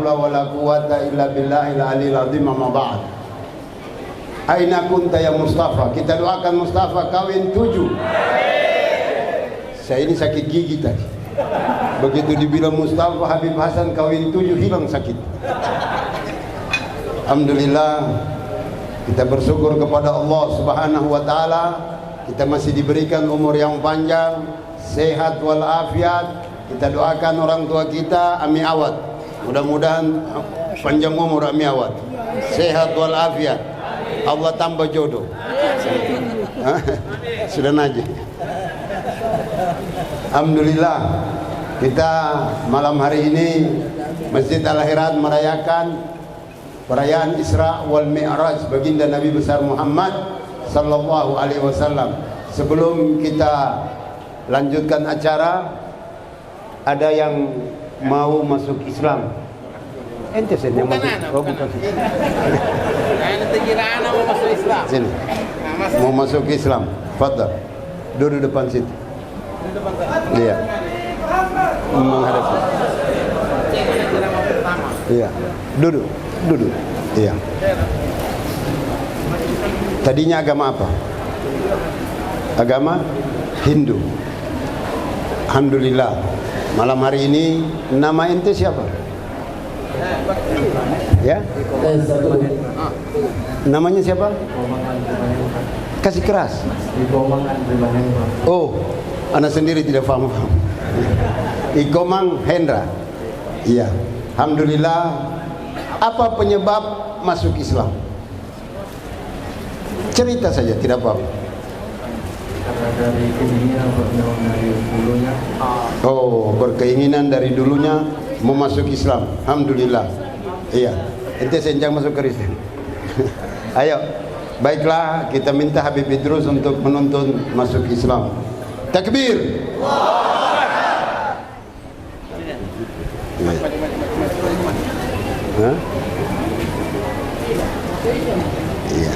haula wala quwata illa billahil aliyil azim, amma ba'd. Aina kunta ya Mustafa? Kita doakan Mustafa kawin 7. Saya ini sakit gigi tadi. Begitu dibilang Mustafa Habib Hasan kawin 7, hilang sakit. Alhamdulillah, kita bersyukur kepada Allah Subhanahu wa taala, kita masih diberikan umur yang panjang, sehat walafiat. Kita doakan orang tua kita Ami Awad, mudah-mudahan panjang umur Ami Awad, sehat walafiat, Allah tambah jodoh. Sudah najis. Alhamdulillah, kita malam hari ini Masjid Al-Khairat merayakan perayaan Isra wal Mi'raj baginda Nabi besar Muhammad sallallahu alaihi wasallam. Sebelum kita lanjutkan acara, ada yang mau masuk Islam. Ente sih yang masuk. Oh, bukan. Ente kira anak mau masuk Islam. Sini. Mau masuk Islam. Fadhal. Duduk depan situ. Iya. Menghadap. Iya. Duduk. Duduk. Iya. Tadinya agama apa? Agama Hindu. Alhamdulillah, malam hari ini nama ente siapa? Ya? Namanya siapa? Kasih keras. Oh, anak sendiri tidak paham. Ikomang Hendra. Iya. Alhamdulillah. Apa penyebab masuk Islam? Cerita saja, tidak apa-apa. Karena dari keinginan dari dulunya. Oh, berkeinginan dari dulunya mau masuk Islam. Alhamdulillah. Iya. Ente senjang masuk Kristen. Ayo. Baiklah, kita minta Habib Idrus untuk menuntun masuk Islam. Takbir. Hah? Iya.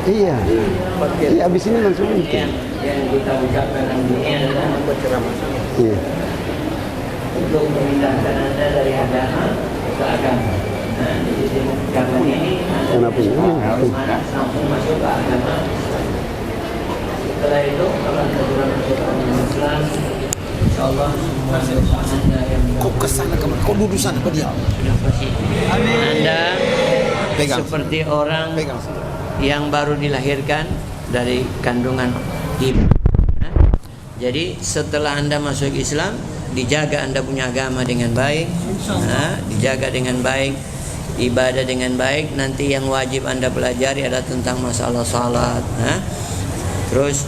Iya. Iya, habis ini langsung mikir. Yang kita ucapkan ini adalah membuat ceramah. Iya. Untuk memindahkan Anda dari agama ke agama. Nah, karena ini Kenapa ini? harus langsung masuk ke agama. Setelah itu kalau Anda sudah masuk ke agama Islam, insyaallah semua dosa Anda yang Kau kesana kemana? Kau duduk sana, kau diam. Anda Pegang. seperti orang Pegang. yang baru dilahirkan dari kandungan ibu. Jadi setelah Anda masuk Islam, dijaga Anda punya agama dengan baik, dijaga dengan baik, ibadah dengan baik. Nanti yang wajib Anda pelajari adalah tentang masalah salat, terus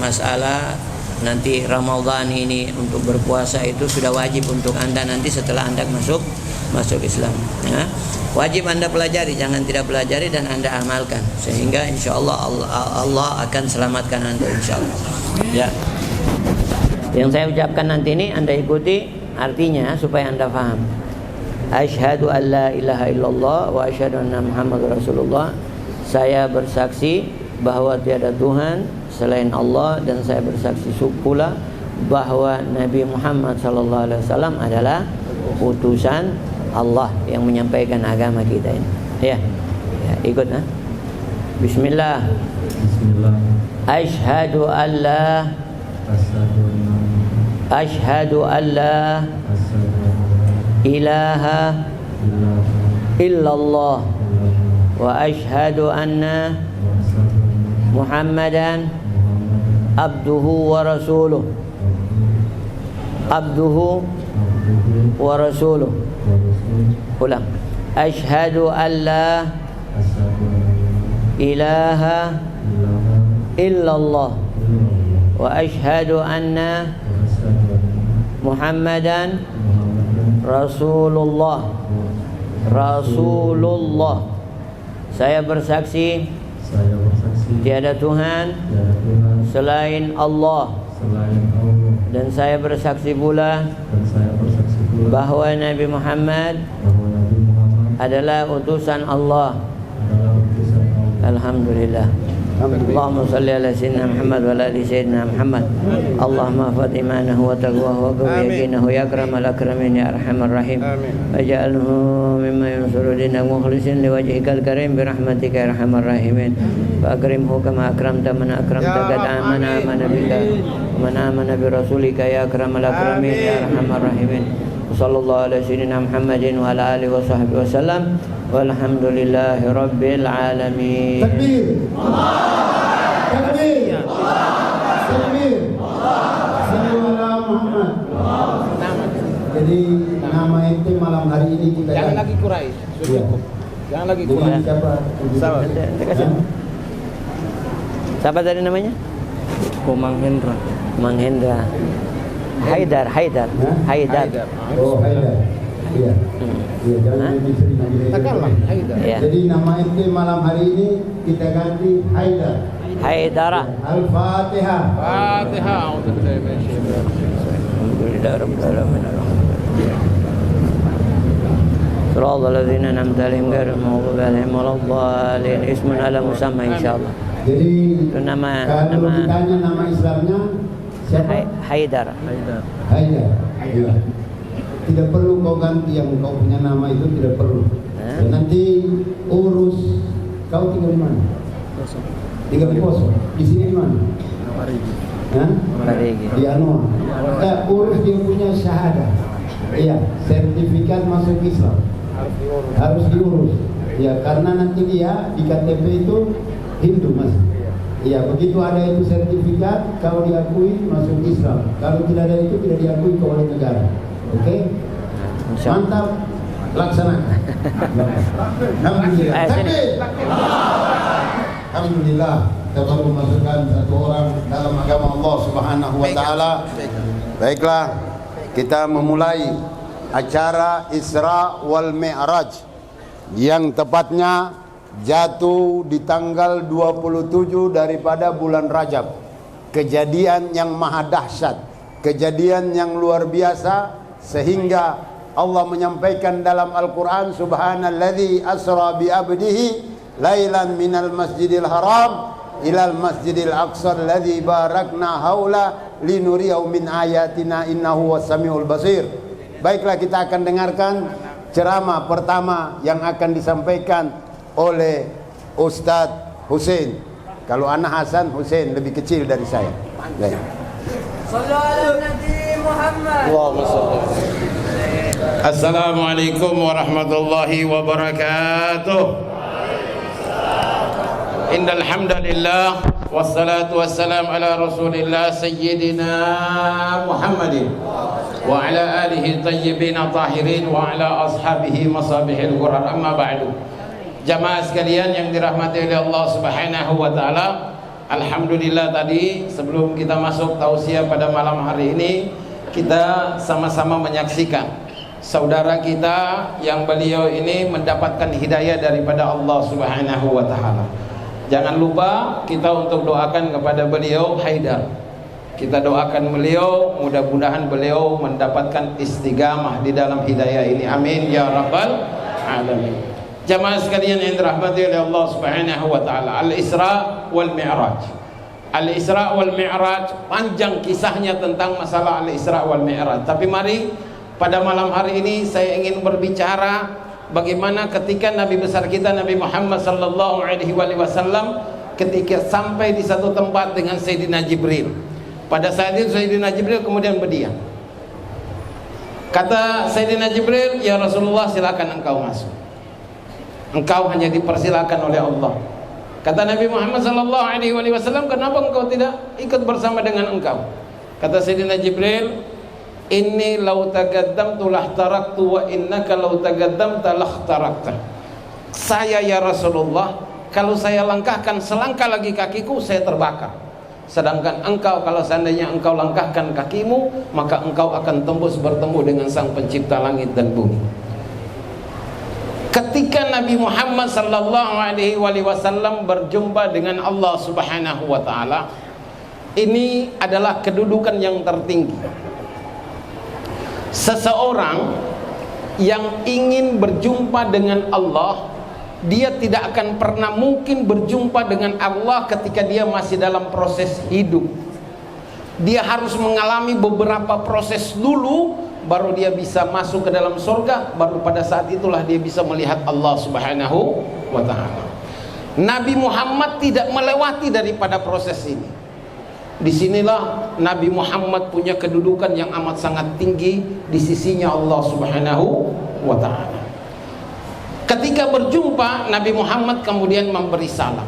masalah nanti Ramadan ini untuk berpuasa itu sudah wajib untuk Anda nanti setelah Anda masuk Islam. Wajib Anda pelajari, jangan tidak pelajari dan Anda amalkan sehingga insya Allah Allah akan selamatkan Anda insya Allah. Ya. Yang saya ucapkan nanti ini Anda ikuti artinya supaya Anda paham. Asyhadu an la ilaha illallah wa asyhadu anna Muhammadar Rasulullah. Saya bersaksi bahwa tiada Tuhan selain Allah dan saya bersaksi pula bahwa Nabi Muhammad sallallahu alaihi wasallam adalah utusan Allah yang menyampaikan agama kita ini. Ya. Ikut Bismillah. Bismillah. Asyhadu an la ilaha illallah wa asyhadu anna Muhammadan abduhu wa rasuluh. Abduhu wa rasuluh. Ulang. Asyhadu an la ilaha illallah wa asyhadu anna Muhammadan Rasulullah. Rasulullah. Saya bersaksi tiada Tuhan selain Allah. Dan saya bersaksi pula bahwa Nabi Muhammad adalah utusan Allah. Alhamdulillah. اللهم صل على سيدنا محمد وعلى ال سيدنا محمد اللهم احفظ ايمانه وتقواه وقوي يقينه يا اكرم الاكرمين يا ارحم الراحمين واجعله مما ينصر دينك مخلصا لوجهك الكريم برحمتك يا ارحم الراحمين فاكرمه كما اكرمت من اكرمت قد امن بك ومن امن برسولك يا اكرم الاكرمين يا ارحم الراحمين صلى الله على سيدنا محمد وعلى اله وصحبه وسلم والحمد لله رب العالمين. Takbir. Takbir. Takbir. Sallallahu Muhammad. Jadi nama ente malam hari ini kita Jangan lagi kurai, sudah cukup. Jangan lagi Jadi kurai. siapa? Siapa tadi namanya? Komang Hendra. Mang Hendra. Haidar. Oh, Haidar. Iya. Iya, jangan lebih sering lagi Katakanlah, Haidar. Ya. Jadi nama ente malam hari ini kita ganti Haidar. Haidara. Al-Fatihah. Fatihah. A'udzubillahi minasyaitonir rajim. Alhamdulillah rabbil alamin. Siratal ladzina an'amta 'alaihim ghairil maghdubi 'alaihim waladdallin. Ismun ala musamma insyaallah. Jadi Itu nama kalau ditanya nama Islamnya siapa? Haidar. Haidar. Iya. Tidak perlu kau ganti yang kau punya nama itu, tidak perlu. Ya, nanti urus kau tinggal di mana? Tinggal di Poso. Di sini di mana? Parigi. Di Anoa. Kita urus dia punya syahadah. Iya, sertifikat masuk Islam. Harus diurus. Ya, karena nanti dia di KTP itu Hindu Mas. Iya, begitu ada itu sertifikat, kau diakui masuk Islam. Kalau tidak ada itu tidak diakui kau oleh negara. Oke? Mantap, laksanakan. Alhamdulillah. Takbir. Alhamdulillah, kita baru memasukkan satu orang dalam agama Allah Subhanahu wa taala. Baiklah, kita memulai acara Isra wal Mi'raj yang tepatnya jatuh di tanggal 27 daripada bulan Rajab. Kejadian yang maha dahsyat, kejadian yang luar biasa, sehingga Allah menyampaikan dalam Al-Quran, Subhanalladzi asra bi abdihi lailan minal masjidil haram ilal masjidil aqsa alladzi barakna haula linuriyahu min ayatina innahu was-samiul basir. Baiklah, kita akan dengarkan ceramah pertama yang akan disampaikan oleh Ustadz Hussein. Kalau anak Hasan, Hussein lebih kecil dari saya. Baik. Sallu ala Nabi Muhammad. Assalamualaikum warahmatullahi wabarakatuh. Innal hamdalillah wassalatu wassalam ala Rasulillah sayyidina Muhammadin wa ala alihi tayyibin tahirin wa ala ashabihi masabihil ghurrar. Amma ba'du. Jamaah sekalian yang dirahmati oleh Allah Subhanahu wa taala, alhamdulillah tadi sebelum kita masuk tausiah pada malam hari ini, kita sama-sama menyaksikan saudara kita yang beliau ini mendapatkan hidayah daripada Allah Subhanahu wa taala. Jangan lupa kita untuk doakan kepada beliau Haidar. Kita doakan beliau, mudah-mudahan beliau mendapatkan istiqamah di dalam hidayah ini. Amin ya rabbal alamin. Jamaah sekalian yang dirahmati oleh Allah Subhanahu wa taala, Al-Isra wal Mi'raj. Al-Isra wal Mi'raj panjang kisahnya tentang masalah Al-Isra wal Mi'raj. Tapi mari pada malam hari ini saya ingin berbicara bagaimana ketika Nabi besar kita Nabi Muhammad sallallahu alaihi wasallam ketika sampai di satu tempat dengan Sayyidina Jibril. Pada saat itu Sayyidina Jibril kemudian berdiam. Kata Sayyidina Jibril, "Ya Rasulullah, silakan engkau masuk. Engkau hanya dipersilakan oleh Allah." Kata Nabi Muhammad sallallahu alaihi wasallam, "Kenapa engkau tidak ikut bersama dengan engkau?" Kata Sayyidina Jibril, "Inni law taqaddamtu lahtaraktu wa innaka law taqaddamta lahtarakta." Saya ya Rasulullah, kalau saya langkahkan selangkah lagi kakiku, saya terbakar. Sedangkan engkau, kalau seandainya engkau langkahkan kakimu, maka engkau akan tembus bertemu dengan Sang Pencipta langit dan bumi. Ketika Nabi Muhammad sallallahu alaihi wasallam berjumpa dengan Allah Subhanahu wa taala, ini adalah kedudukan yang tertinggi. Seseorang yang ingin berjumpa dengan Allah dia tidak akan pernah mungkin berjumpa dengan Allah ketika dia masih dalam proses hidup. Dia harus mengalami beberapa proses dulu, baru dia bisa masuk ke dalam surga. Baru pada saat itulah dia bisa melihat Allah Subhanahu wa ta'ala. Nabi Muhammad tidak melewati daripada proses ini. Disinilah Nabi Muhammad punya kedudukan yang amat sangat tinggi di sisinya Allah Subhanahu wa ta'ala. Ketika berjumpa, Nabi Muhammad kemudian memberi salam.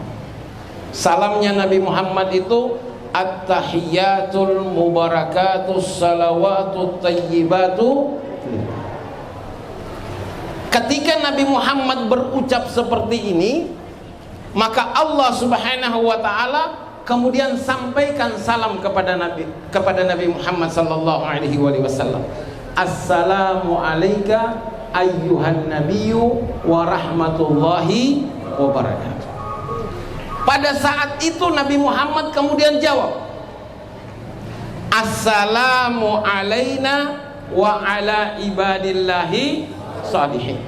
Salamnya Nabi Muhammad itu at-tahiyyatul mubarakatus salawatut tayyibatu. Ketika Nabi Muhammad berucap seperti ini, maka Allah Subhanahu wa ta'ala kemudian sampaikan salam kepada Nabi Muhammad sallallahu alaihi wasallam. Assalamu alayka ayyuhan nabiyyu wa rahmatullahi wa barakatuh. Pada saat itu Nabi Muhammad kemudian jawab, assalamu alaina wa ala ibadillahi shalihin.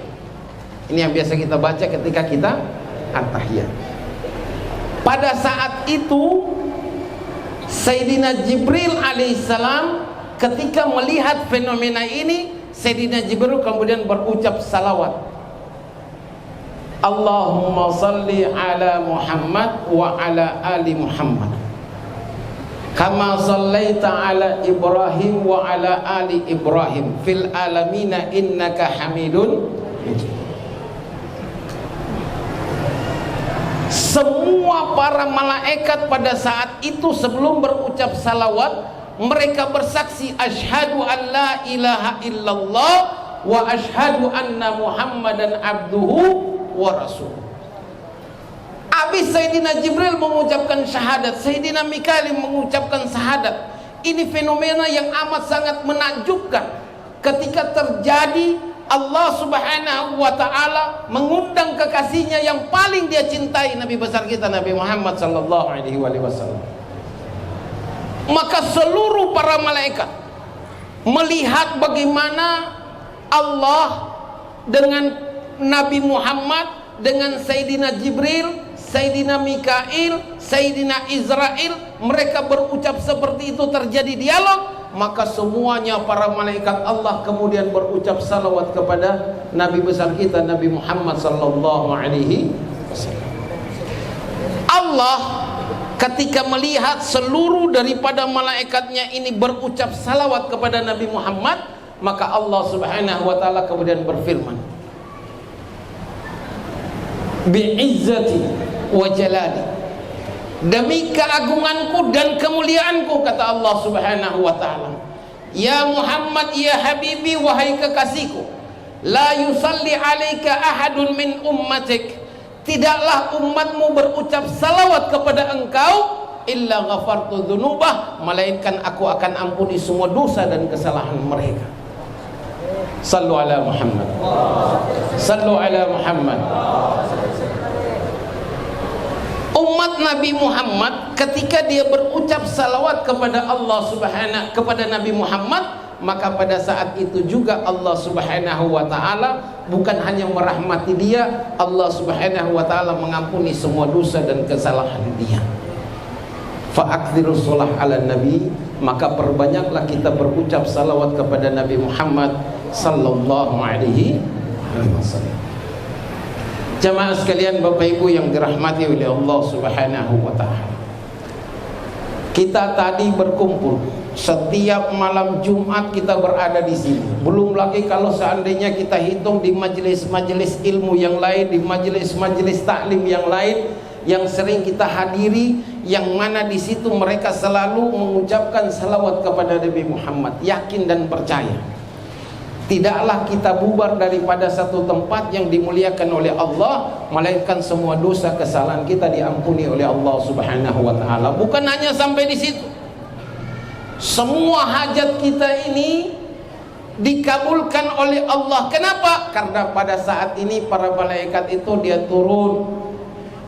Ini yang biasa kita baca ketika kita at-tahiyat. Pada saat itu Sayyidina Jibril alaihissalam ketika melihat fenomena ini, Sayyidina Jibril kemudian berucap salawat. Allahumma salli ala Muhammad wa ala ali Muhammad kama sallaita ala Ibrahim wa ala ali Ibrahim fil alamina innaka hamidun majid. Semua para malaikat pada saat itu sebelum berucap salawat, mereka bersaksi asyhadu an la ilaha illallah wa asyhadu anna Muhammadan abduhu wa rasuluh. Habis Sayyidina Jibril mengucapkan syahadat, Sayyidina Mikail mengucapkan syahadat. Ini fenomena yang amat sangat menakjubkan ketika terjadi. Allah Subhanahu wa ta'ala mengundang kekasihnya yang paling dia cintai, Nabi besar kita Nabi Muhammad sallallahu alaihi wasallam. Maka seluruh para malaikat melihat bagaimana Allah dengan Nabi Muhammad, dengan Sayyidina Jibril, Sayyidina Mikail, Sayyidina Israel, mereka berucap seperti itu, terjadi dialog. Maka semuanya para malaikat Allah kemudian berucap salawat kepada Nabi besar kita Nabi Muhammad sallallahu alaihi wasallam. Allah ketika melihat seluruh daripada malaikatnya ini berucap salawat kepada Nabi Muhammad, maka Allah Subhanahu wa ta'ala kemudian berfirman, bi'izzati wa jalali, demi keagunganku dan kemuliaanku, kata Allah Subhanahu wa ta'ala, ya Muhammad, ya Habibi, wahai kekasihku, la yusalli alaika ahadun min ummatik, tidaklah umatmu berucap salawat kepada engkau, illa ghafartu dzunubah, melainkan aku akan ampuni semua dosa dan kesalahan mereka. Sallu ala Muhammad, sallu ala Muhammad. Umat Nabi Muhammad ketika dia berucap salawat kepada Allah Subhanahu, kepada Nabi Muhammad, maka pada saat itu juga Allah Subhanahu wa ta'ala bukan hanya merahmati dia, Allah Subhanahu wa ta'ala mengampuni semua dosa dan kesalahan dia. Fa'akthirus shalah ala nabi, maka perbanyaklah kita berucap salawat kepada Nabi Muhammad sallallahu alaihi wasallam. Jamaah sekalian, Bapak Ibu yang dirahmati oleh Allah Subhanahu wa ta'ala, kita tadi berkumpul setiap malam Jumat, kita berada di sini. Belum lagi kalau seandainya kita hitung di majelis-majelis ilmu yang lain, di majelis-majelis taklim yang lain yang sering kita hadiri, yang mana di situ mereka selalu mengucapkan salawat kepada Nabi Muhammad, yakin dan percaya. Tidaklah kita bubar daripada satu tempat yang dimuliakan oleh Allah, melainkan semua dosa kesalahan kita diampuni oleh Allah Subhanahu wa ta'ala. Bukan hanya sampai di situ, semua hajat kita ini dikabulkan oleh Allah. Kenapa? Karena pada saat ini para malaikat itu dia turun,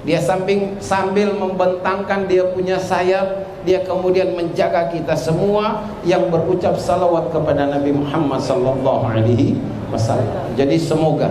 dia sambil membentangkan dia punya sayap, dia kemudian menjaga kita semua yang berucap salawat kepada Nabi Muhammad sallallahu alaihi wasallam. Jadi semoga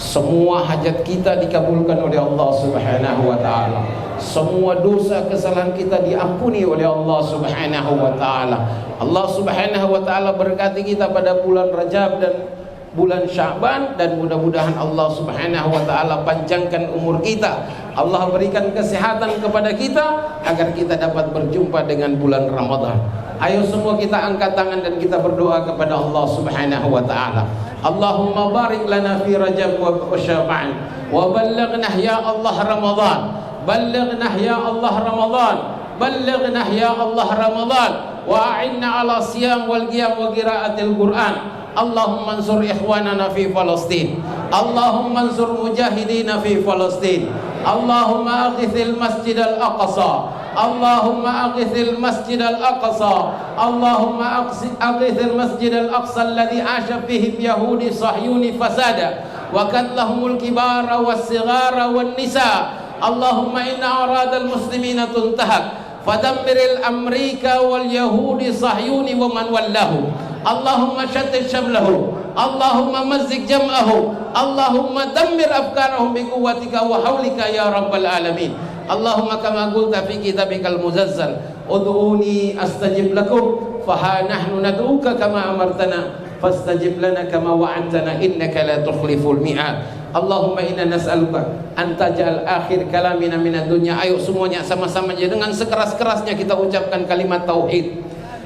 Semua hajat kita dikabulkan oleh Allah Subhanahu wa taala. Semua dosa kesalahan kita diampuni oleh Allah Subhanahu wa taala. Allah Subhanahu wa taala berkati kita pada bulan Rajab dan bulan Sya'ban, dan mudah-mudahan Allah Subhanahu wa taala panjangkan umur kita. Allah berikan kesehatan kepada kita agar kita dapat berjumpa dengan bulan Ramadan. Ayo semua kita angkat tangan dan kita berdoa kepada Allah Subhanahu wa taala. Allahumma barik lana fi Rajab wa Sya'ban wa ballaghna ya Allah Ramadan. Ballaghna ya Allah Ramadan. Ballaghna ya Allah Ramadan wa a'inna ala siyam wal qiyam wa qiraatil Qur'an. Allahumma ansur ikhwanana fi Palestin. Allahumma ansur mujahidina fi Palestin. Allahumma aghithil masjid al-aqsa. Allahumma aghithil masjid al-aqsa. Allahumma aghithil masjid al-aqsa alladhi asha fihi yahudi sahyuni fasada wa katlahumul kibara was-sighara wan-nisa. Allahumma inna aradal muslimina tuntahak fadammir al-amrika wal yahudi sahyuni wa man wallahu. Allahumma shattit shamlahu. Allahumma mazzik jam'ahu. Allahumma dammir afkarahum bi quwwatika wa haulika ya rabbal alamin. Allahumma kama qulta fi kitabikal muzazzal ud'uni astajib lakum fa nahnu nad'uka kama amartana fastajib lana kama wa'adtana innaka la tukhliful mi'ad. Allahumma inna nas'aluka an taj'al akhir kalamina minad dunya. Ayo semuanya sama-sama aja dengan sekeras-kerasnya kita ucapkan kalimat tauhid.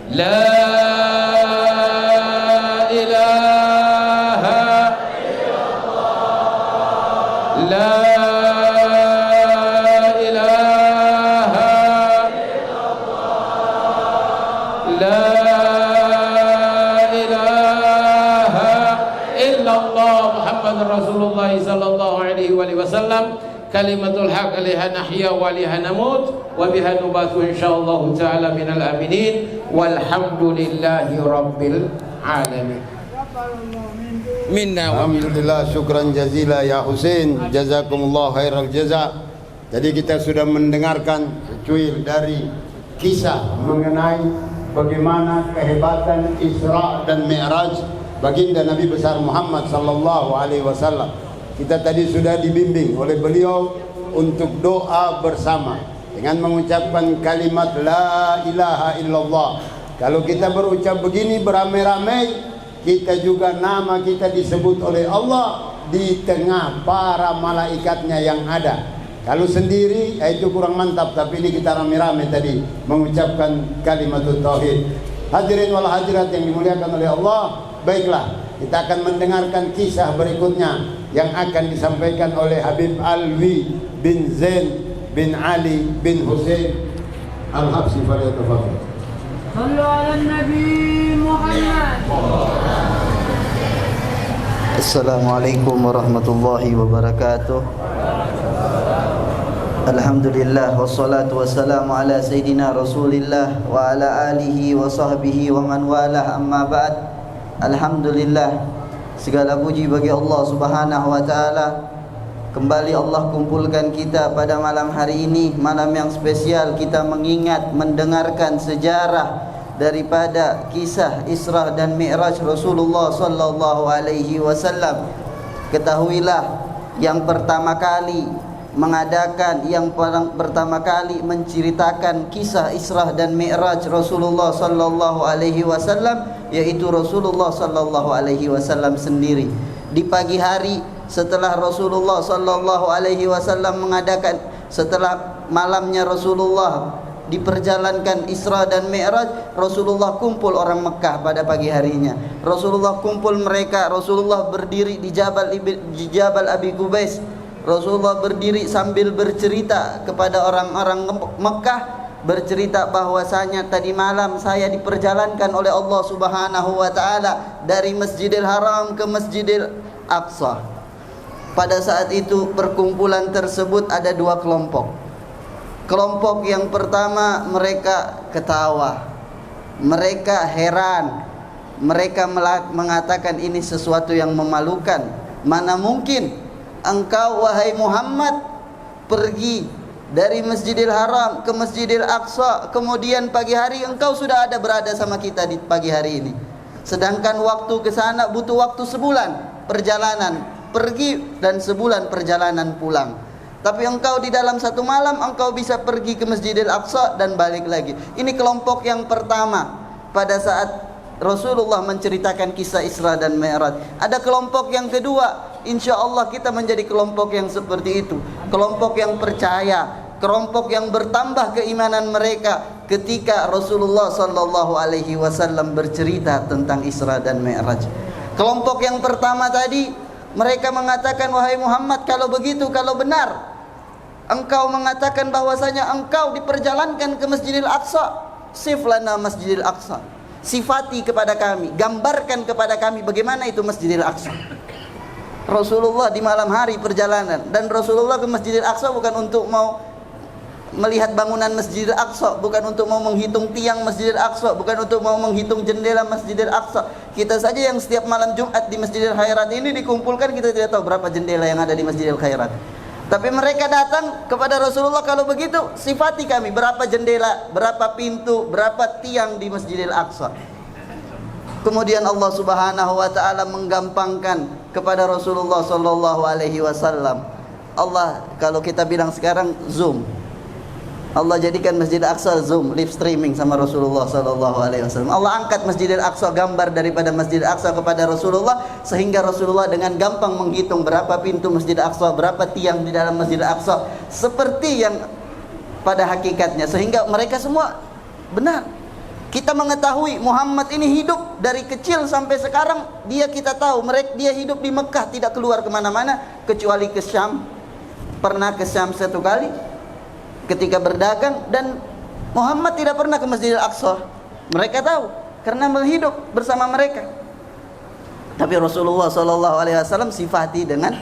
La ilaha illallah. La ilaha illallah. La ilaha illallah Muhammadur Rasulullah sallallahu alaihi wasallam. Kalimatul haq alaiha nahya wa alaiha namut wa biha nubatu insyaallah taala minal aminin walhamdulillahi rabbil alamin. Minna wa Alhamdulillah, syukran jazila ya Husin, jazakumullah khairal jaza. Jadi kita sudah mendengarkan secuil dari kisah mengenai bagaimana kehebatan Isra dan Mi'raj baginda Nabi besar Muhammad sallallahu alaihi wasallam. Kita tadi sudah dibimbing oleh beliau untuk doa bersama dengan mengucapkan kalimat la ilaha illallah. Kalau kita berucap begini beramai-ramai, kita juga nama kita disebut oleh Allah di tengah para malaikatnya yang ada. Kalau sendiri itu kurang mantap, tapi ini kita rame-rame tadi mengucapkan kalimat tauhid. Hadirin wal hadirat yang dimuliakan oleh Allah, baiklah kita akan mendengarkan kisah berikutnya yang akan disampaikan oleh Habib Alwi bin Zain bin Ali bin Husain Al-Habsyi. Falyatafadhal. Sallu ala Nabi Muhammad. Assalamualaikum warahmatullahi wabarakatuh. Alhamdulillah wassalatu wassalamu ala sayyidina Rasulillah wa ala alihi wa sahbihi wa man walah, amma ba'd. Alhamdulillah, segala puji bagi Allah Subhanahu wa taala. Kembali Allah kumpulkan kita pada malam hari ini, malam yang spesial. Kita mengingat, mendengarkan sejarah daripada kisah Isra dan Mi'raj Rasulullah sallallahu alaihi wasallam. Ketahuilah, yang pertama kali mengadakan, yang pertama kali menceritakan kisah Isra dan Mi'raj Rasulullah sallallahu alaihi wasallam yaitu Rasulullah sallallahu alaihi wasallam sendiri. Di pagi hari setelah Rasulullah sallallahu alaihi wasallam mengadakan, setelah malamnya Rasulullah diperjalankan Isra dan Mi'raj, Rasulullah kumpul orang Mekah pada pagi harinya. Rasulullah kumpul mereka, Rasulullah berdiri di Jabal Abi Qubais. Rasulullah berdiri sambil bercerita kepada orang-orang Mekah, bercerita bahwasanya tadi malam saya diperjalankan oleh Allah Subhanahu wa taala dari Masjidil Haram ke Masjidil Aqsa. Pada saat itu perkumpulan tersebut ada dua kelompok. Kelompok yang pertama mereka ketawa, mereka heran, mereka mengatakan ini sesuatu yang memalukan. Mana mungkin engkau wahai Muhammad pergi dari Masjidil Haram ke Masjidil Aqsa, kemudian pagi hari engkau sudah ada berada sama kita di pagi hari ini. Sedangkan waktu ke sana butuh waktu sebulan perjalanan pergi dan sebulan perjalanan pulang. Tapi engkau di dalam satu malam engkau bisa pergi ke Masjidil Aqsa dan balik lagi. Ini kelompok yang pertama pada saat Rasulullah menceritakan kisah Isra dan Mi'raj. Ada kelompok yang kedua, insya Allah kita menjadi kelompok yang seperti itu. Kelompok yang percaya, kelompok yang bertambah keimanan mereka ketika Rasulullah sallallahu alaihi wasallam bercerita tentang Isra dan Mi'raj. Kelompok yang pertama tadi, mereka mengatakan, wahai Muhammad, kalau begitu, kalau benar engkau mengatakan bahwasanya engkau diperjalankan ke Masjidil Aqsa, sif lana Masjidil Aqsa, sifati kepada kami, gambarkan kepada kami bagaimana itu Masjidil Aqsa. Rasulullah di malam hari perjalanan, dan Rasulullah ke Masjidil Aqsa bukan untuk mau melihat bangunan Masjidil Aqsa, bukan untuk mau menghitung tiang Masjidil Aqsa, bukan untuk mau menghitung jendela Masjidil Aqsa. Kita saja yang setiap malam Jumat di Masjidil Khairat ini dikumpulkan, kita tidak tahu berapa jendela yang ada di Masjidil Khairat. Tapi mereka datang kepada Rasulullah, kalau begitu sifati kami berapa jendela, berapa pintu, berapa tiang di Masjidil Aqsa. Kemudian Allah Subhanahu wa taala menggampangkan kepada Rasulullah sallallahu alaihi wasallam. Allah, kalau kita bilang sekarang Zoom, Allah jadikan Masjidil Aqsa Zoom, live streaming sama Rasulullah sallallahu alaihi wasallam. Allah angkat Masjidil Aqsa, gambar daripada Masjidil Aqsa kepada Rasulullah, sehingga Rasulullah dengan gampang menghitung berapa pintu Masjidil Aqsa, berapa tiang di dalam Masjidil Aqsa, seperti yang pada hakikatnya, sehingga mereka semua benar. Kita mengetahui Muhammad ini hidup dari kecil sampai sekarang, kita tahu dia hidup di Mekah, tidak keluar kemana-mana kecuali ke Syam. Pernah ke Syam satu kali ketika berdagang, dan Muhammad tidak pernah ke Masjidil Aqsa. Mereka tahu karena menghidup bersama mereka. Tapi Rasulullah SAW sifati dengan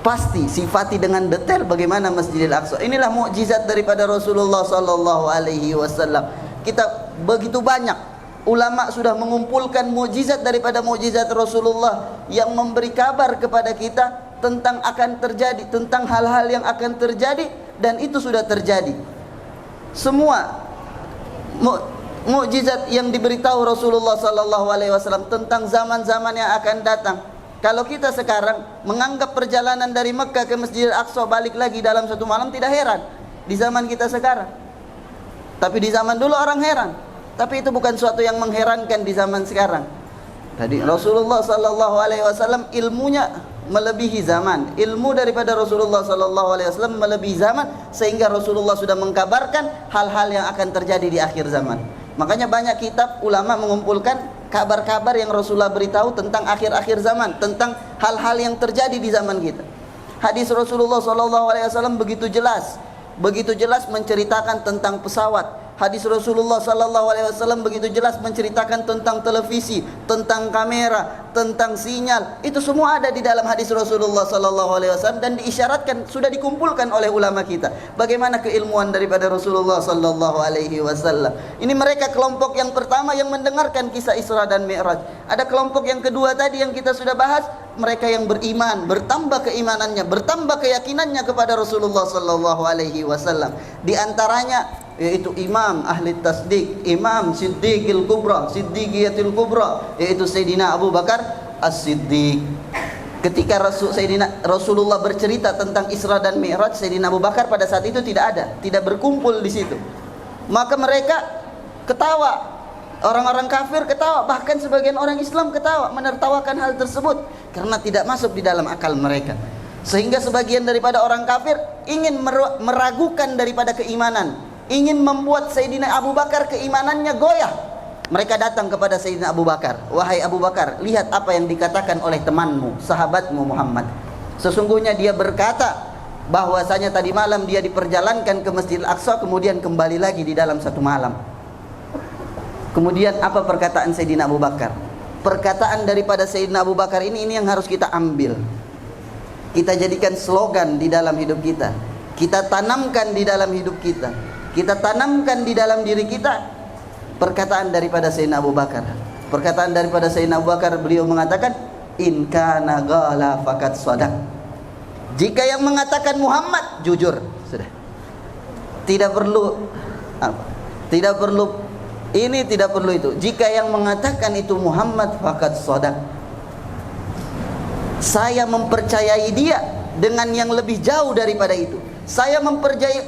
pasti, sifati dengan detail bagaimana Masjidil Aqsa. Inilah mukjizat daripada Rasulullah SAW. Kita begitu banyak ulama sudah mengumpulkan mukjizat daripada mukjizat Rasulullah yang memberi kabar kepada kita tentang akan terjadi, tentang hal-hal yang akan terjadi, dan itu sudah terjadi. Semua mukjizat yang diberitahu Rasulullah sallallahu alaihi wasallam tentang zaman-zaman yang akan datang. Kalau kita sekarang menganggap perjalanan dari Mekah ke Masjidil Aqsa balik lagi dalam satu malam tidak heran di zaman kita sekarang. Tapi di zaman dulu orang heran. Tapi itu bukan suatu yang mengherankan di zaman sekarang. Tadi Rasulullah sallallahu alaihi wasallam ilmunya melebihi zaman. Ilmu daripada Rasulullah sallallahu alaihi wasallam melebihi zaman, sehingga Rasulullah sudah mengkabarkan hal-hal yang akan terjadi di akhir zaman. Makanya banyak kitab ulama mengumpulkan kabar-kabar yang Rasulullah beritahu tentang akhir-akhir zaman, tentang hal-hal yang terjadi di zaman kita. Hadis Rasulullah sallallahu alaihi wasallam begitu jelas menceritakan tentang pesawat. Hadis Rasulullah sallallahu alaihi wasallam begitu jelas menceritakan tentang televisi, tentang kamera, tentang sinyal. Itu semua ada di dalam hadis Rasulullah sallallahu alaihi wasallam, dan diisyaratkan, sudah dikumpulkan oleh ulama kita. Bagaimana keilmuan daripada Rasulullah sallallahu alaihi wasallam. Ini mereka kelompok yang pertama yang mendengarkan kisah Isra dan Mi'raj. Ada kelompok yang kedua tadi yang kita sudah bahas, mereka yang beriman, bertambah keimanannya, bertambah keyakinannya kepada Rasulullah sallallahu alaihi wasallam. Di antaranya yaitu imam ahli tasdik, imam siddiqil kubra, siddiqiyatil kubra, yaitu Sayyidina Abu Bakar As-Siddiq. Ketika Rasulullah bercerita tentang Isra dan Mi'raj, Sayyidina Abu Bakar pada saat itu tidak berkumpul di situ. Maka mereka ketawa, orang-orang kafir ketawa, bahkan sebagian orang Islam ketawa, menertawakan hal tersebut karena tidak masuk di dalam akal mereka. Sehingga sebagian daripada orang kafir ingin meragukan daripada keimanan, ingin membuat Sayyidina Abu Bakar keimanannya goyah. Mereka datang kepada Sayyidina Abu Bakar, wahai Abu Bakar, lihat apa yang dikatakan oleh temanmu, sahabatmu Muhammad. Sesungguhnya dia berkata bahwasanya tadi malam dia diperjalankan ke Masjidil Aqsa, kemudian kembali lagi di dalam satu malam. Kemudian apa perkataan Sayyidina Abu Bakar? Perkataan daripada Sayyidina Abu Bakar ini yang harus kita ambil, kita jadikan slogan di dalam hidup kita, kita tanamkan di dalam hidup kita, kita tanamkan di dalam diri kita. Perkataan daripada Sayyidina Abu Bakar, perkataan daripada Sayyidina Abu Bakar, beliau mengatakan, in kana ghala faqad shadaq. Jika yang mengatakan Muhammad jujur, sudah. Tidak perlu apa? Tidak perlu ini, tidak perlu itu. Jika yang mengatakan itu Muhammad faqad shadaq. saya mempercayai dia dengan yang lebih jauh daripada itu. Saya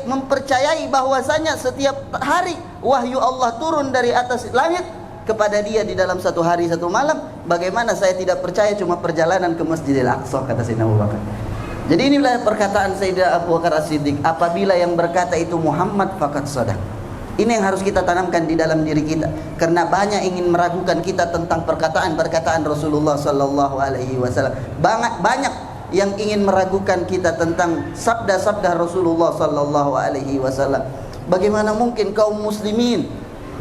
mempercayai bahwasanya setiap hari wahyu Allah turun dari atas langit kepada dia di dalam satu hari satu malam. Bagaimana saya tidak percaya cuma perjalanan ke Masjidil Aqsa, kata Sayyidina Abu Bakar. Jadi inilah perkataan Sayyidina Abu Bakar As-Siddiq, apabila yang berkata itu Muhammad faqad shadaq. Ini yang harus kita tanamkan di dalam diri kita, karena banyak ingin meragukan kita tentang perkataan-perkataan Rasulullah sallallahu alaihi wasallam. Banyak yang ingin meragukan kita tentang sabda-sabda Rasulullah sallallahu alaihi wasallam. Bagaimana mungkin kaum muslimin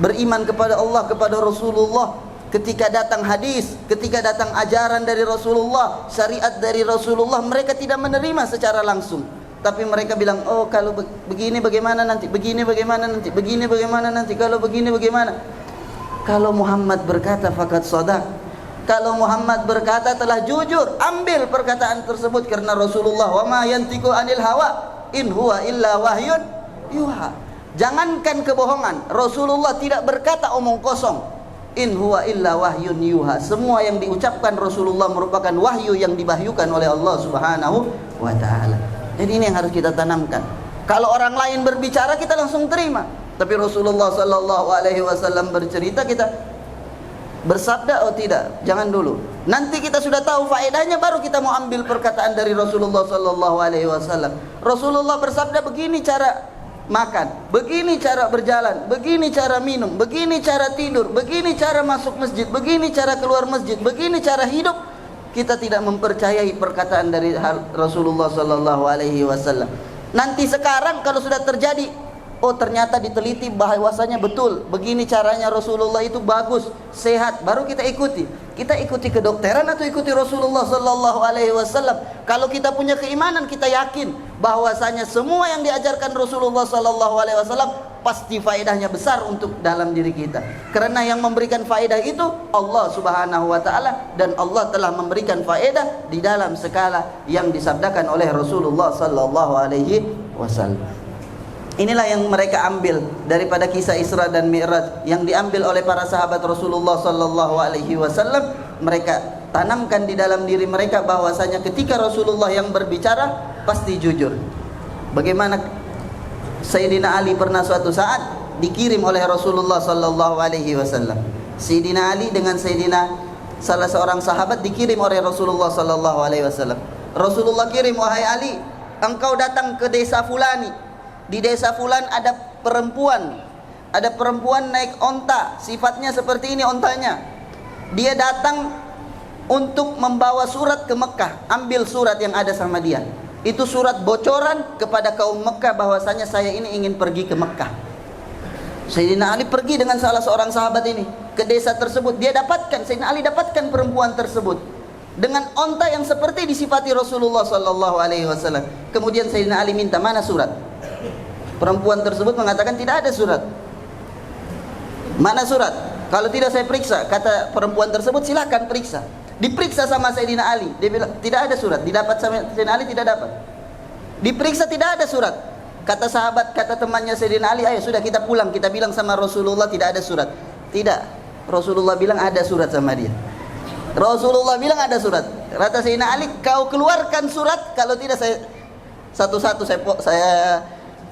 beriman kepada Allah, kepada Rasulullah, ketika datang hadis, ketika datang ajaran dari Rasulullah, syariat dari Rasulullah, mereka tidak menerima secara langsung. Tapi mereka bilang, oh kalau begini bagaimana nanti, begini bagaimana nanti, begini bagaimana nanti, kalau begini bagaimana. Kalau Muhammad berkata faqad shadaq, kalau Muhammad berkata telah jujur, ambil perkataan tersebut, karena Rasulullah wa ma yantiqu anil hawa in huwa illa wahyun yuha. Jangankan kebohongan, Rasulullah tidak berkata omong kosong. In huwa illa wahyun yuha. Semua yang diucapkan Rasulullah merupakan wahyu yang dibahyukan oleh Allah Subhanahu wa taala. Jadi ini yang harus kita tanamkan. Kalau orang lain berbicara kita langsung terima, tapi Rasulullah sallallahu alaihi wasallam bercerita, kita bersabda oh tidak, jangan dulu. Nanti kita sudah tahu faedahnya baru kita mau ambil perkataan dari Rasulullah sallallahu alaihi wasallam. Rasulullah bersabda begini cara makan, begini cara berjalan, begini cara minum, begini cara tidur, begini cara masuk masjid, begini cara keluar masjid, begini cara hidup. Kita tidak mempercayai perkataan dari Rasulullah sallallahu alaihi wasallam. Nanti sekarang kalau sudah terjadi, oh ternyata diteliti bahwasanya betul, begini caranya Rasulullah itu bagus, sehat, baru kita ikuti. Kita ikuti kedokteran atau ikuti Rasulullah sallallahu alaihi wasallam? Kalau kita punya keimanan, kita yakin bahwasanya semua yang diajarkan Rasulullah sallallahu alaihi wasallam pasti faedahnya besar untuk dalam diri kita. Karena yang memberikan faedah itu Allah Subhanahu wa taala, dan Allah telah memberikan faedah di dalam skala yang disabdakan oleh Rasulullah sallallahu alaihi wasallam. Inilah yang mereka ambil daripada kisah Isra dan Mi'raj, yang diambil oleh para sahabat Rasulullah sallallahu alaihi wasallam. Mereka tanamkan di dalam diri mereka bahwasanya ketika Rasulullah yang berbicara pasti jujur. Bagaimana Sayyidina Ali pernah suatu saat dikirim oleh Rasulullah sallallahu alaihi wasallam. Sayyidina Ali dengan salah seorang sahabat dikirim oleh Rasulullah sallallahu alaihi wasallam. Rasulullah kirim, wahai Ali, engkau datang ke desa fulani. Di desa fulan ada perempuan naik onta, sifatnya seperti ini ontanya. Dia datang untuk membawa surat ke Mekah. Ambil surat yang ada sama dia. Itu surat bocoran kepada kaum Mekah bahwasanya saya ini ingin pergi ke Mekah. Sayyidina Ali pergi dengan salah seorang sahabat ini ke desa tersebut. Sayyidina Ali dapatkan perempuan tersebut dengan onta yang seperti disifati Rasulullah sallallahu alaihi wasallam. Kemudian Sayyidina Ali minta, mana surat? Perempuan tersebut mengatakan tidak ada surat. Mana surat? Kalau tidak saya periksa. Kata perempuan tersebut, silakan periksa. Diperiksa sama Sayyidina Ali, dia bilang tidak ada surat. Didapat sama Sayyidina Ali, tidak dapat. Diperiksa, tidak ada surat. Kata sahabat, kata temannya Sayyidina Ali, ayo sudah kita pulang, kita bilang sama Rasulullah tidak ada surat. Tidak, Rasulullah bilang ada surat sama dia. Rasulullah bilang ada surat. Kata Sayyidina Ali, kau keluarkan surat, kalau tidak saya satu-satu saya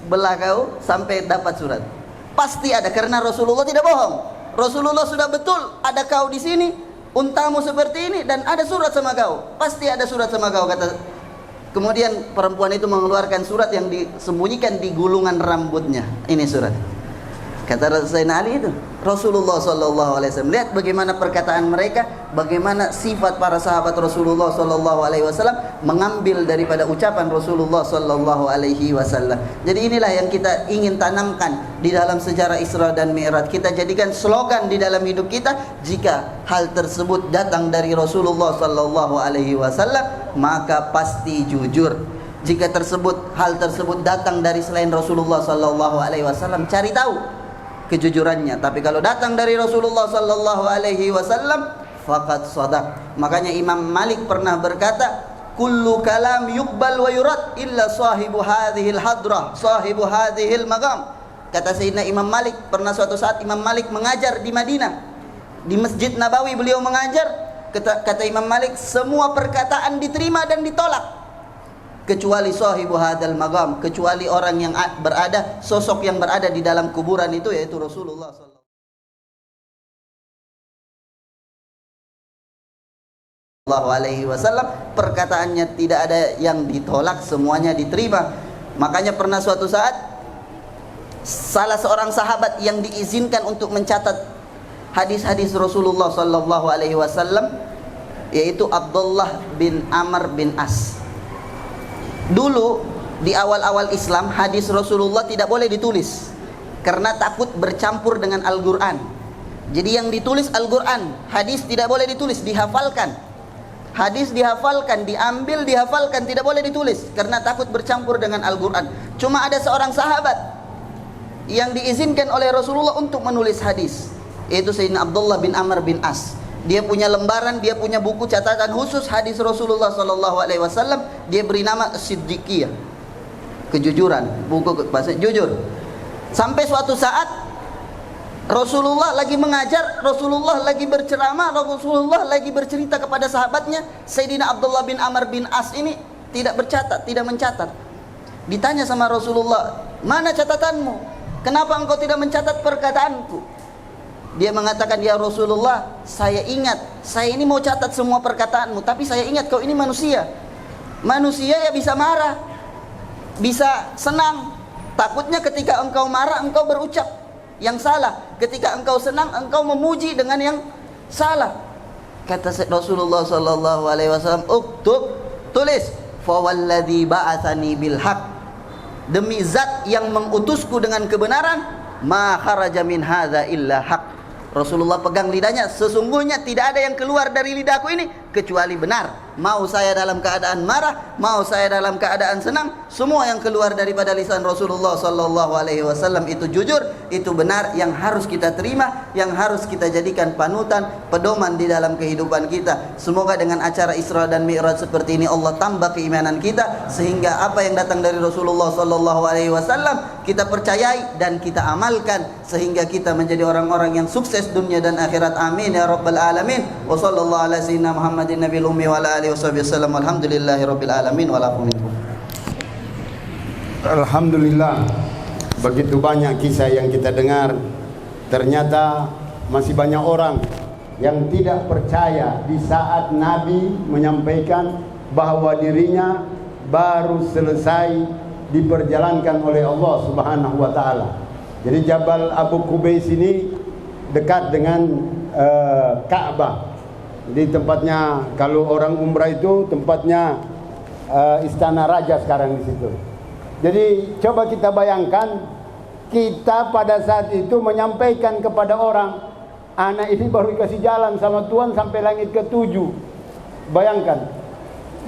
belah kau sampai dapat surat. Pasti ada, karena Rasulullah tidak bohong. Rasulullah sudah betul, ada kau di sini, untamu seperti ini, dan ada surat sama kau. Pasti ada surat sama kau, kata. Kemudian perempuan itu mengeluarkan surat yang disembunyikan di gulungan rambutnya. Ini surat. Kata Sayyidina Ali itu, Rasulullah sallallahu alaihi wasallam. Lihat bagaimana perkataan mereka, bagaimana sifat para sahabat Rasulullah sallallahu alaihi wasallam mengambil daripada ucapan Rasulullah sallallahu alaihi wasallam. Jadi inilah yang kita ingin tanamkan di dalam sejarah Isra dan Mi'raj. Kita jadikan slogan di dalam hidup kita, jika hal tersebut datang dari Rasulullah sallallahu alaihi wasallam, maka pasti jujur. Jika hal tersebut datang dari selain Rasulullah sallallahu alaihi wasallam, cari tahu kejujurannya. Tapi kalau datang dari Rasulullah sallallahu alaihi wasallam, faqad shadaq. Makanya Imam Malik pernah berkata, kullu kalam yuqbal wa yurad illa sahibu hadhil hadrah, sahibu hadhil maqam. Kata Sayyidina Imam Malik, pernah suatu saat Imam Malik mengajar di Madinah, di Masjid Nabawi beliau mengajar. kata Imam Malik, semua perkataan diterima dan ditolak kecuali sahibu hadzal maqam, kecuali orang yang berada, sosok yang berada di dalam kuburan itu, yaitu Rasulullah sallallahu alaihi wasallam. Perkataannya tidak ada yang ditolak, semuanya diterima. Makanya pernah suatu saat salah seorang sahabat yang diizinkan untuk mencatat hadis-hadis Rasulullah sallallahu alaihi wasallam, yaitu Abdullah bin Amr bin As. Dulu di awal-awal Islam, hadis Rasulullah tidak boleh ditulis karena takut bercampur dengan Al-Qur'an. Jadi yang ditulis Al-Qur'an, hadis tidak boleh ditulis, dihafalkan. Hadis dihafalkan, diambil, dihafalkan, tidak boleh ditulis karena takut bercampur dengan Al-Qur'an. Cuma ada seorang sahabat yang diizinkan oleh Rasulullah untuk menulis hadis, yaitu Sayyidina Abdullah bin Amr bin As. Dia punya lembaran, dia punya buku catatan khusus hadis Rasulullah sallallahu alaihi wasallam. Dia beri nama Siddiqiyah, kejujuran, buku bahasa jujur. Sampai suatu saat Rasulullah lagi mengajar, Rasulullah lagi berceramah, Rasulullah lagi bercerita kepada sahabatnya. Sayyidina Abdullah bin Amr bin As ini tidak bercatat, tidak mencatat. Ditanya sama Rasulullah, "Mana catatanmu? Kenapa engkau tidak mencatat perkataanku?" Dia mengatakan, "Ya Rasulullah, saya ingat, saya ini mau catat semua perkataanmu, tapi saya ingat kau ini manusia. Manusia ya bisa marah, bisa senang. Takutnya ketika engkau marah, engkau berucap yang salah. Ketika engkau senang, engkau memuji dengan yang salah." Kata Rasulullah sallallahu alaihi wasallam, "Uktub, tulis, fa walladzi ba'atsani bil haq." Demi zat yang mengutusku dengan kebenaran, ma kharaja min hadza illa haq. Rasulullah pegang lidahnya, sesungguhnya tidak ada yang keluar dari lidahku ini kecuali benar. Mau saya dalam keadaan marah, mau saya dalam keadaan senang, semua yang keluar daripada lisan Rasulullah sallallahu alaihi wasallam itu jujur, itu benar, yang harus kita terima, yang harus kita jadikan panutan, pedoman di dalam kehidupan kita. Semoga dengan acara Isra dan Mi'raj seperti ini Allah tambah keimanan kita, sehingga apa yang datang dari Rasulullah sallallahu alaihi wasallam kita percayai dan kita amalkan, sehingga kita menjadi orang-orang yang sukses dunia dan akhirat. Amin ya rabbal alamin. Wa sallallahu ala sayyidina Muhammadin nabiyil ummi wa ala alihi wasallam. Alhamdulillahi rabbil alamin wa lakum minkum. Alhamdulillah, begitu banyak kisah yang kita dengar. Ternyata masih banyak orang yang tidak percaya di saat Nabi menyampaikan bahwa dirinya baru selesai diperjalankan oleh Allah Subhanahu wa taala. Jadi Jabal Abu Qubais ini dekat dengan Ka'bah. Di tempatnya, kalau orang umrah itu tempatnya istana raja sekarang di situ. Jadi coba kita bayangkan, kita pada saat itu menyampaikan kepada orang, anak ini baru dikasih jalan sama Tuhan sampai langit ke-7. Bayangkan,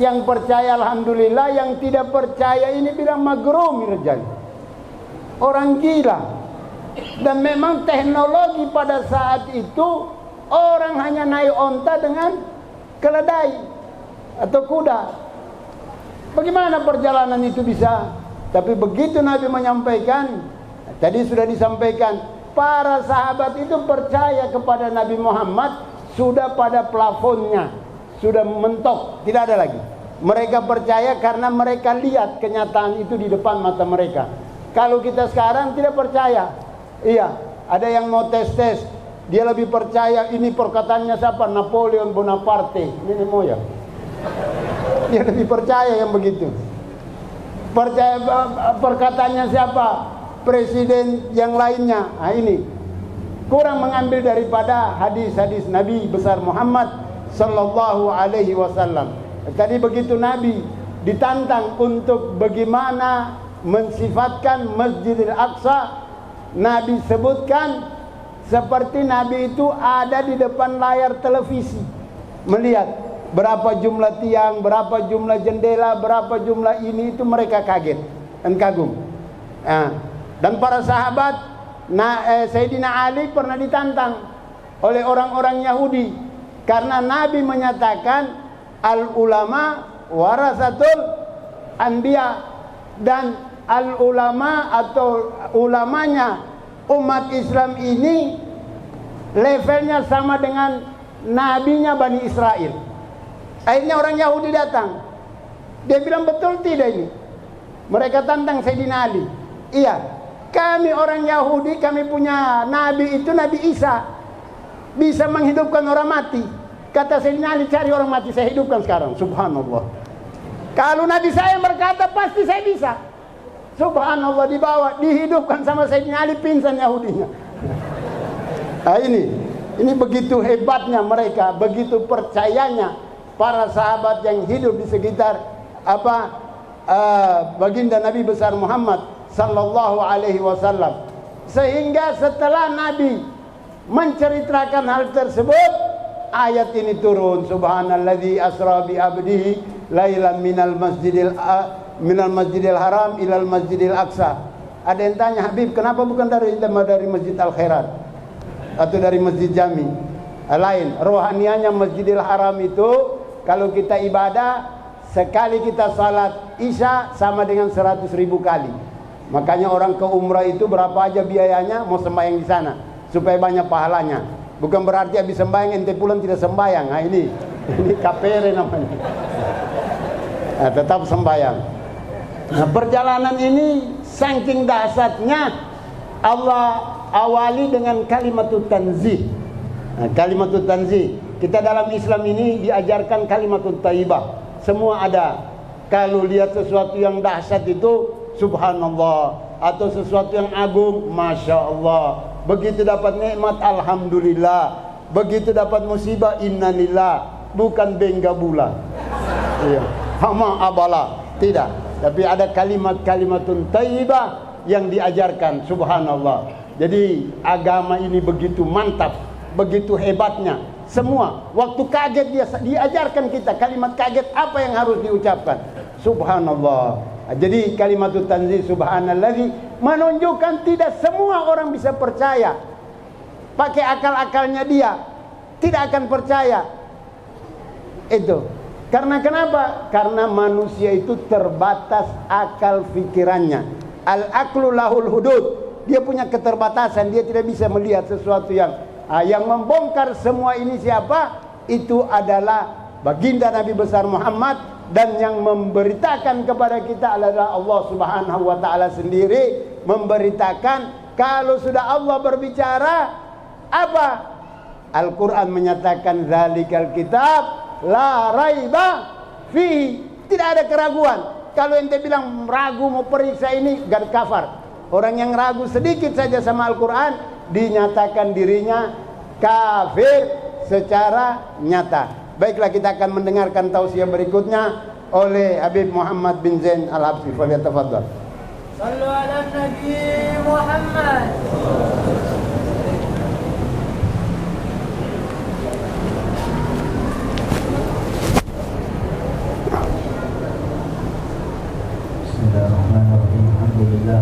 yang percaya alhamdulillah, yang tidak percaya ini bilang magrum irjal, orang gila. Dan memang teknologi pada saat itu orang hanya naik onta dengan keledai atau kuda. Bagaimana perjalanan itu bisa? Tapi begitu Nabi menyampaikan, tadi sudah disampaikan, para sahabat itu percaya kepada Nabi Muhammad sudah pada plafonnya, sudah mentok, tidak ada lagi. Mereka percaya karena mereka lihat kenyataan itu di depan mata mereka. Kalau kita sekarang tidak percaya, iya, ada yang mau tes-tes, dia lebih percaya ini perkataannya siapa? Napoleon Bonaparte. Ini moya. Dia lebih percaya yang begitu. Percaya perkataannya siapa? Presiden yang lainnya. Nah ini kurang mengambil daripada hadis-hadis Nabi besar Muhammad sallallahu alaihi wasallam. Tadi begitu Nabi ditantang untuk bagaimana mensifatkan Masjidil Aqsa, Nabi sebutkan seperti Nabi itu ada di depan layar televisi, melihat berapa jumlah tiang, berapa jumlah jendela, berapa jumlah ini, itu mereka kaget dan kagum. Dan para sahabat, Sayyidina Ali pernah ditantang oleh orang-orang Yahudi karena Nabi menyatakan al ulama warasatul anbiya, dan al ulama atau ulamanya umat Islam ini levelnya sama dengan nabinya Bani Israel. Akhirnya orang Yahudi datang. Dia bilang, betul tidak ini? Mereka tantang Sayyidina Ali. Iya, kami orang Yahudi, kami punya nabi itu Nabi Isa, bisa menghidupkan orang mati. Kata Sayyidina Ali, cari orang mati, saya hidupkan sekarang. Subhanallah. Kalau nabi saya berkata, pasti saya bisa. Subhanallah, dibawa, dihidupkan sama Sayyidina Ali, pingsan Yahudinya. Nah ini begitu hebatnya mereka, begitu percayanya para sahabat yang hidup di sekitar baginda Nabi besar Muhammad sallallahu alaihi wasallam. Sehingga setelah Nabi menceritakan hal tersebut, ayat ini turun, subhanalladzi asra bi abdihi lailan minal masjidil haram ilal masjidil aqsa. Ada yang tanya, Habib, kenapa bukan dari Masjid Al Khairat atau dari Masjid Jami? Lain, rohanianya Masjidil Haram itu kalau kita ibadah, sekali kita salat Isya sama dengan 100.000 kali. Makanya orang ke umrah itu berapa aja biayanya, mau sembahyang di sana supaya banyak pahalanya. Bukan berarti habis sembahyang ente pulang tidak sembahyang. Nah ini KPR namanya. Nah, tetap sembahyang. Nah, perjalanan ini saking dahsyatnya, Allah awali dengan kalimatut tanzih. Nah, kalimatut tanzih. Kita dalam Islam ini diajarkan kalimatut thayyibah. Semua ada. Kalau lihat sesuatu yang dahsyat itu subhanallah, atau sesuatu yang agung masya Allah. Begitu dapat nikmat alhamdulillah. Begitu dapat musibah innalillah. Bukan benggabula. Iya. Hama abala. Tidak. Tapi ada kalimat-kalimatun thayyibah yang diajarkan, subhanallah. Jadi agama ini begitu mantap, begitu hebatnya. Semua waktu kaget dia diajarkan kita kalimat kaget apa yang harus diucapkan. Subhanallah. Jadi kalimatut tanzih subhanalladzi menunjukkan tidak semua orang bisa percaya. Pakai akal-akalnya dia tidak akan percaya. Itu. Karena kenapa? Karena manusia itu terbatas akal pikirannya. Al-aqlu lahul hudud. Dia punya keterbatasan, dia tidak bisa melihat sesuatu yang membongkar semua ini siapa? Itu adalah baginda Nabi besar Muhammad, dan yang memberitakan kepada kita adalah Allah Subhanahu wa taala sendiri, memberitakan kalau sudah Allah berbicara apa? Al-Qur'an menyatakan zalikal kitab la raiba fihi, tidak ada keraguan. Kalau ente bilang ragu mau periksa ini, gak kafar. Orang yang ragu sedikit saja sama Al-Quran dinyatakan dirinya kafir secara nyata. Baiklah, kita akan mendengarkan tausiah berikutnya oleh Habib Muhammad bin Zain Al-Habsyi. Falyatafaddal. Sallu ala Nabi Muhammad. Bismillahirrahmanirrahim. Alhamdulillah.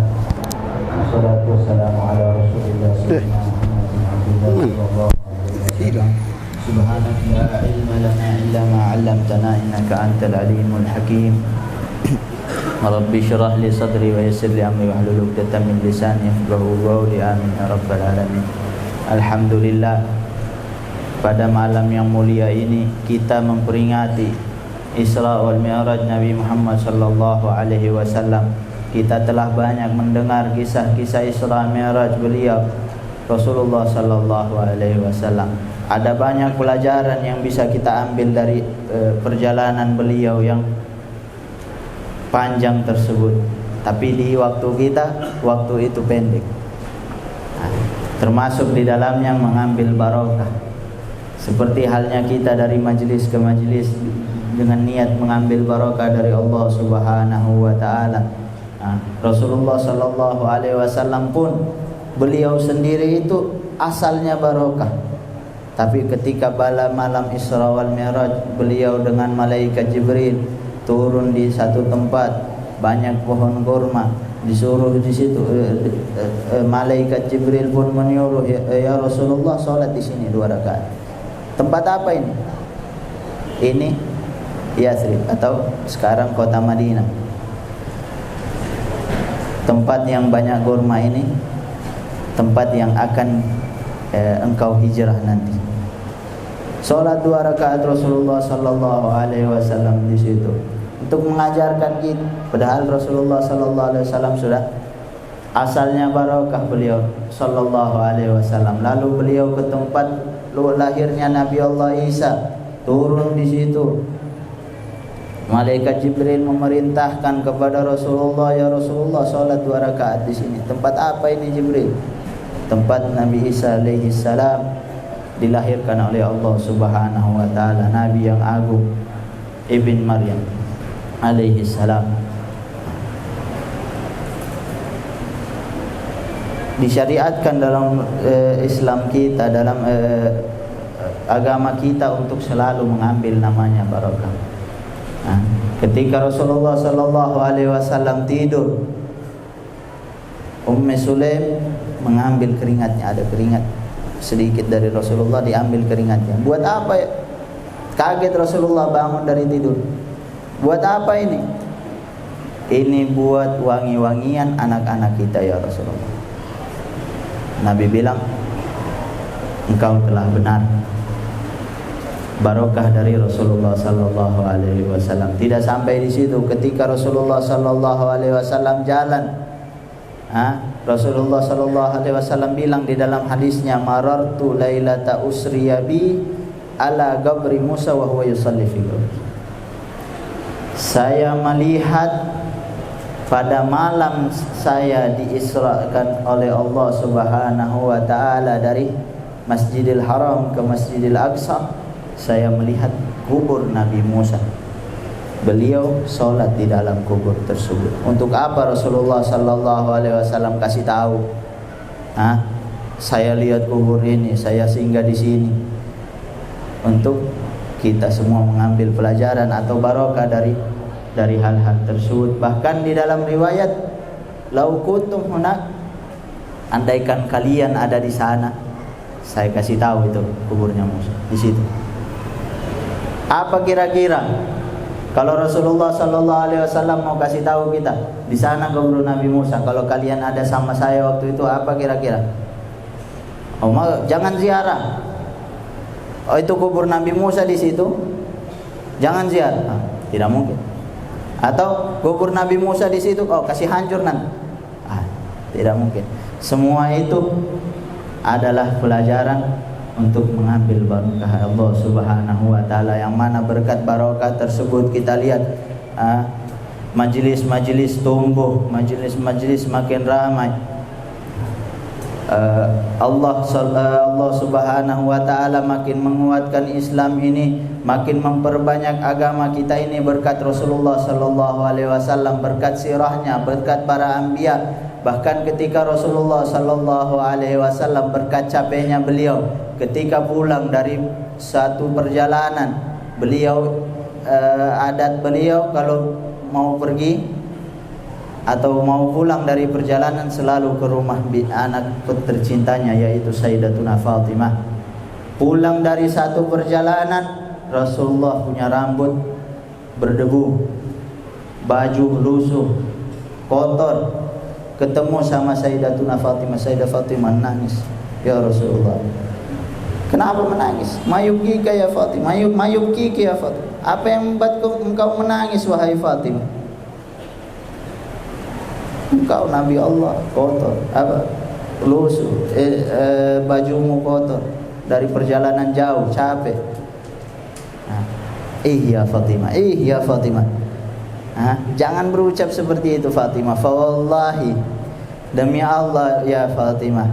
Wassalatu wassalamu ala Rasulillah sayyidina Muhammadin sallallahu alaihi wasallam. Subhanaka la ilma lana illa ma 'allamtana innaka antal alimul hakim. Rabbi shrah li sadri wa yassir li amri wahlul 'uqdatam min lisani yafqahu qawli. Amin ya rabbal alamin. Alhamdulillah, pada malam yang mulia ini kita memperingati Isra wal Mi'raj Nabi Muhammad sallallahu alaihi wasallam. Kita telah banyak mendengar kisah-kisah Isra Mi'raj beliau Rasulullah sallallahu alaihi wasallam. Ada banyak pelajaran yang bisa kita ambil dari perjalanan beliau yang panjang tersebut. Tapi di waktu kita, waktu itu pendek. Termasuk di dalamnya mengambil barokah. Seperti halnya kita dari majelis ke majelis dengan niat mengambil barokah dari Allah Subhanahu wa taala. Rasulullah sallallahu alaihi wasallam pun beliau sendiri itu asalnya barokah. Tapi ketika malam Isra wal Mi'raj, beliau dengan malaikat Jibril turun di satu tempat, banyak pohon kurma, disuruh di situ. Malaikat Jibril pun menyuruh, ya Rasulullah, salat di sini 2 rakaat. Tempat apa ini? Ini Yathrib atau sekarang kota Madinah. Tempat yang banyak kurma ini tempat yang akan engkau hijrah nanti. Sholat 2 rakaat Rasulullah sallallahu alaihi wasallam di situ untuk mengajarkan kita. Padahal Rasulullah sallallahu alaihi wasallam sudah asalnya barokah beliau sallallahu alaihi wasallam. Lalu beliau ke tempat lahirnya Nabi Allah Isa, turun di situ. Malaikat Jibril memerintahkan kepada Rasulullah, ya Rasulullah, sholat 2 rakaat di sini. Tempat apa ini Jibril? Tempat Nabi Isa alaihi salam dilahirkan oleh Allah Subhanahu wa taala, Nabi yang agung, Ibn Maryam alaihi salam. Disyariatkan dalam Islam kita, dalam agama kita untuk selalu mengambil namanya barokah. Ketika Rasulullah sallallahu alaihi wasallam tidur, Ummu Sulaim mengambil keringatnya, ada keringat sedikit dari Rasulullah, diambil keringatnya. Buat apa ya? Kaget Rasulullah bangun dari tidur. Buat apa ini? Ini buat wangi-wangian anak-anak kita ya Rasulullah. Nabi bilang, engkau telah benar. Barokah dari Rasulullah sallallahu alaihi wasallam. Tidak sampai di situ, ketika Rasulullah sallallahu alaihi wasallam jalan, Rasulullah sallallahu alaihi wasallam bilang di dalam hadisnya, marartu lailata usriya bi ala qabri Musa wa huwa yusalli fi qabri. Saya melihat pada malam saya diisrakan oleh Allah Subhanahu wa taala dari Masjidil Haram ke Masjidil Aqsa, saya melihat kubur Nabi Musa. Beliau sholat di dalam kubur tersebut. Untuk apa Rasulullah sallallahu alaihi wasallam kasih tahu? Saya lihat kubur ini, saya singgah di sini. Untuk kita semua mengambil pelajaran atau barokah dari hal-hal tersebut. Bahkan di dalam riwayat, lau kuntum hunak, andaikan kalian ada di sana, saya kasih tahu itu kuburnya Musa di situ. Apa kira-kira kalau Rasulullah sallallahu alaihi wasallam mau kasih tahu kita, di sana kubur Nabi Musa, kalau kalian ada sama saya waktu itu, apa kira-kira? Jangan ziarah. Itu kubur Nabi Musa di situ, jangan ziarah. Tidak mungkin. Atau kubur Nabi Musa di situ, kasih hancur nanti. Tidak mungkin. Semua itu adalah pelajaran untuk mengambil barokah Allah Subhanahu wa taala, yang mana berkat barokah tersebut kita lihat majelis-majelis tumbuh, majelis-majelis makin ramai. Allah Subhanahu wa taala makin menguatkan Islam ini, makin memperbanyak agama kita ini berkat Rasulullah sallallahu alaihi wasallam, berkat sirahnya, berkat para anbiya. Bahkan ketika Rasulullah sallallahu alaihi wasallam, berkat capeknya beliau ketika pulang dari satu perjalanan, beliau adat beliau kalau mau pergi atau mau pulang dari perjalanan selalu ke rumah anak tercintanya, yaitu Sayyidatuna Fatimah. Pulang dari satu perjalanan, Rasulullah punya rambut berdebu, baju lusuh, kotor, ketemu sama Sayyidatuna Fatimah. Sayyidah Fatimah nangis, ya Rasulullah, kenapa menangis? Mayubkika ya Fatimah, mayubkiki ya Fatimah. Apa yang membuat engkau menangis wahai Fatimah? Engkau Nabi Allah, kotor, lusuh, bajumu kotor, dari perjalanan jauh, capek. Ya Fatimah, ya Fatimah. Jangan berucap seperti itu Fatimah. Fa wallahi, demi Allah ya Fatimah,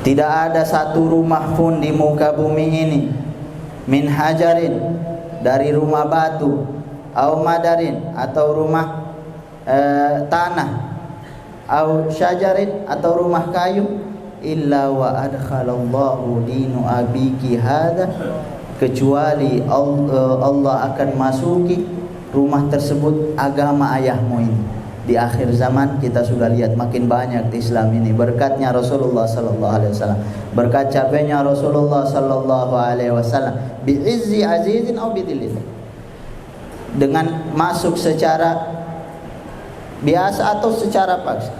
tidak ada satu rumah pun di muka bumi ini, min hajarin, dari rumah batu, au madarin, atau rumah tanah, au syajarin, atau rumah kayu, illa wa adkhalallahu dinu abiki hadha, kecuali Allah akan masuki rumah tersebut agama ayahmu ini. Di akhir zaman kita sudah lihat makin banyak Islam ini berkatnya Rasulullah sallallahu alaihi wasallam, berkat capeknya Rasulullah sallallahu alaihi wasallam, bi'izzi azizin au bidillin, dengan masuk secara biasa atau secara paksa.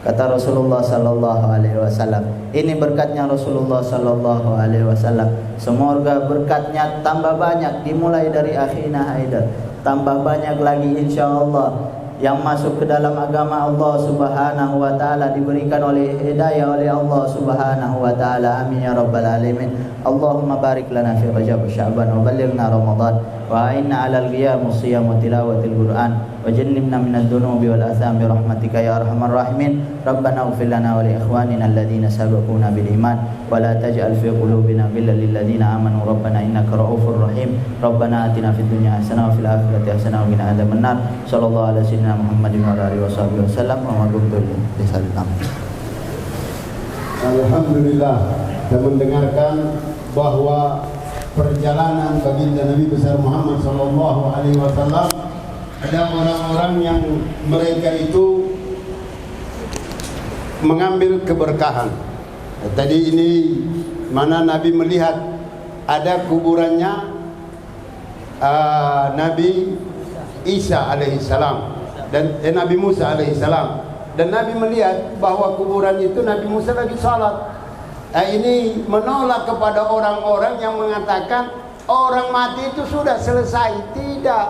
Kata Rasulullah sallallahu alaihi wasallam, ini berkatnya Rasulullah sallallahu alaihi wasallam. Semoga berkatnya tambah banyak, dimulai dari akhina Haidar, tambah banyak lagi insyaallah yang masuk ke dalam agama Allah Subhanahu wa taala, diberikan oleh hidayah oleh Allah Subhanahu wa taala. Amin ya rabbal alamin. Allahumma barik lana fi Rajab wa Sya'ban wa ballighna Ramadan wa a'inna 'alal qiyam shiyam wa tilawatil Qur'an wa jannibna minadh dhunubi wal atham bi rahmatika ya arhamar rahimin. Rabbana ighfir lana wa li ikhwanina alladhina sabaquna bil iman wa la taj'al fi qulubina ghillan lil ladzina amanu rabbana innaka ra'ufur rahim. Rabbana atina fid dunya hasanah wa fil akhirati hasanah wa qina adzabannar. Sallallahu alaihi wasallam Muhammadin wa alihi wasallam wa maghdubun bisallam. Alhamdulillah, kita mendengarkan bahwa perjalanan baginda Nabi besar Muhammad sallallahu alaihi wasallam, ada orang-orang yang mereka itu mengambil keberkahan. Tadi ini mana Nabi melihat ada kuburannya Nabi Isa alaihissalam dan Nabi Musa alaihissalam, dan Nabi melihat bahwa kuburan itu Nabi Musa lagi salat. Ini menolak kepada orang-orang yang mengatakan orang mati itu sudah selesai. Tidak.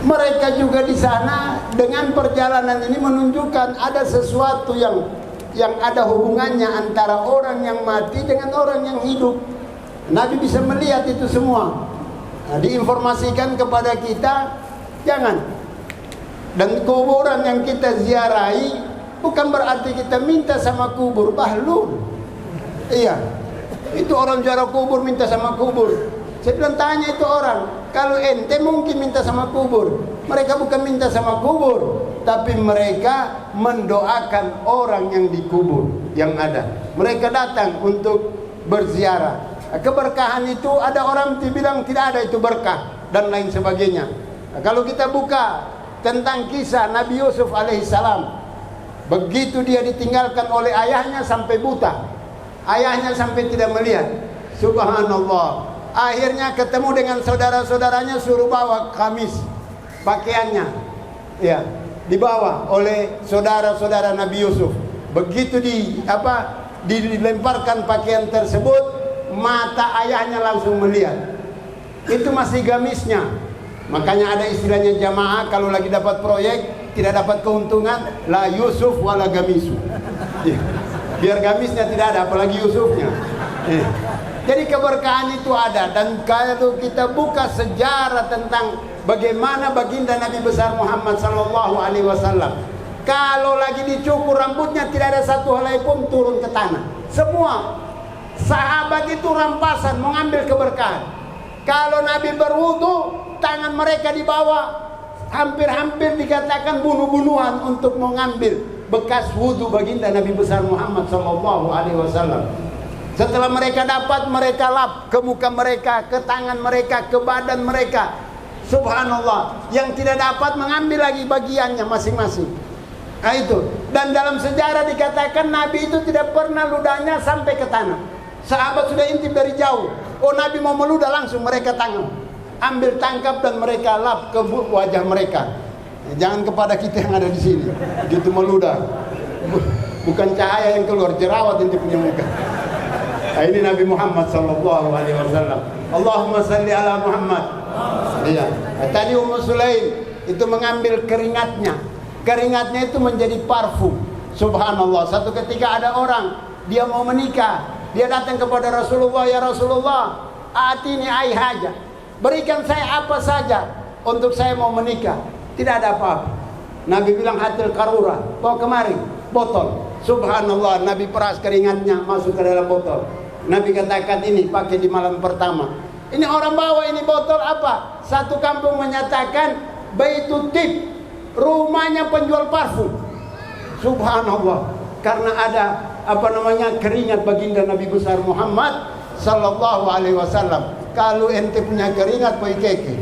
Mereka juga di sana dengan perjalanan ini menunjukkan ada sesuatu yang ada hubungannya antara orang yang mati dengan orang yang hidup. Nabi bisa melihat itu semua. Diinformasikan kepada kita, jangan. Dan kuburan yang kita ziarahi bukan berarti kita minta sama kubur, bahlul. Iya, itu orang ziarah kubur minta sama kubur. Saya bilang tanya itu orang, kalau ente mungkin minta sama kubur. Mereka bukan minta sama kubur, tapi mereka mendoakan orang yang dikubur, yang ada. Mereka datang untuk berziarah. Keberkahan itu ada orang bilang tidak ada itu berkah dan lain sebagainya. Kalau kita buka tentang kisah Nabi Yusuf alaihissalam, begitu dia ditinggalkan oleh ayahnya sampai buta, ayahnya sampai tidak melihat. Subhanallah. Akhirnya ketemu dengan saudara-saudaranya, suruh bawa kamis pakaiannya, ya, dibawa oleh saudara-saudara Nabi Yusuf. Begitu dilemparkan pakaian tersebut, mata ayahnya langsung melihat. Itu masih gamisnya. Makanya ada istilahnya jamaah kalau lagi dapat proyek tidak dapat keuntungan, la Yusuf wala gamisu. Biar gamisnya tidak ada, apalagi Yusufnya. Jadi keberkahan itu ada. Dan kalau kita buka sejarah tentang bagaimana baginda Nabi besar Muhammad sallallahu alaihi wasallam, kalau lagi dicukur rambutnya tidak ada satu helai pun turun ke tanah. Semua sahabat itu rampasan mengambil keberkahan. Kalau Nabi berwudu, tangan mereka dibawa, hampir-hampir dikatakan bunuh-bunuhan untuk mengambil bekas wudu baginda Nabi besar Muhammad sallallahu alaihi wasallam. Setelah mereka dapat, mereka lap ke muka mereka, ke tangan mereka, ke badan mereka. Subhanallah. Yang tidak dapat mengambil lagi bagiannya masing-masing. Nah itu. Dan dalam sejarah dikatakan Nabi itu tidak pernah ludahnya sampai ke tanah. Sahabat sudah intip dari jauh. Oh, Nabi mau meludah, langsung mereka tangkap, ambil tangkap dan mereka lap ke wajah mereka. Jangan kepada kita yang ada di sini. Gitu meludah. Bukan cahaya yang keluar, jerawat yang punya muka. Nah, ini Nabi Muhammad sallallahu alaihi wasallam. Allahumma salli ala Muhammad. Iya. Tadi Ummu Sulaim itu mengambil keringatnya. Keringatnya itu menjadi parfum. Subhanallah. Satu ketika ada orang dia mau menikah. Dia datang kepada Rasulullah, ya Rasulullah, atini ai haja. Berikan saya apa saja untuk saya mau menikah. Tidak ada apa-apa. Nabi bilang hatil karura, bawa kemari botol. Subhanallah, Nabi peras keringatnya masuk ke dalam botol. Nabi katakan ini pakai di malam pertama. Ini orang bawa ini botol apa? Satu kampung menyatakan Baitul Tib, rumahnya penjual parfum. Subhanallah, karena ada keringat baginda Nabi besar Muhammad sallallahu alaihi wasallam. Kalau ente punya keringat boy keke.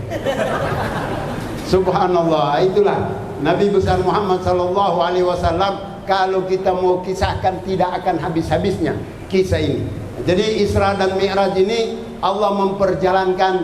Subhanallah, itulah Nabi besar Muhammad sallallahu alaihi wasallam. Kalau kita mau kisahkan tidak akan habis-habisnya kisah ini. Jadi Isra dan Mi'raj ini Allah memperjalankan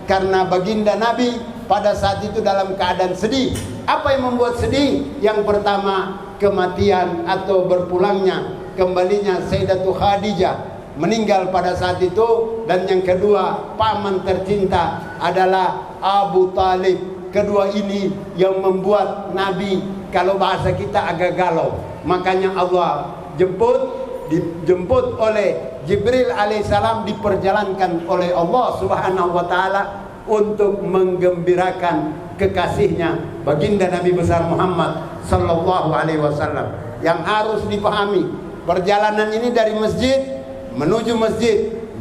karena baginda Nabi pada saat itu dalam keadaan sedih. Apa yang membuat sedih? Yang pertama, kematian atau berpulangnya, kembalinya Sayyidatul Khadijah meninggal pada saat itu. Dan yang kedua, paman tercinta adalah Abu Talib. Kedua ini yang membuat Nabi, kalau bahasa kita, agak galau. Makanya Allah dijemput oleh Jibril alaihissalam, diperjalankan oleh Allah subhanahu wa ta'ala untuk menggembirakan kekasihnya baginda Nabi besar Muhammad sallallahu alaihi wasallam. Yang harus dipahami, perjalanan ini dari masjid menuju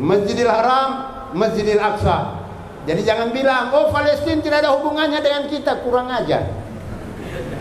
Masjidil Haram, Masjidil Aqsa. Jadi jangan bilang, oh Palestina tidak ada hubungannya dengan kita, kurang ajar.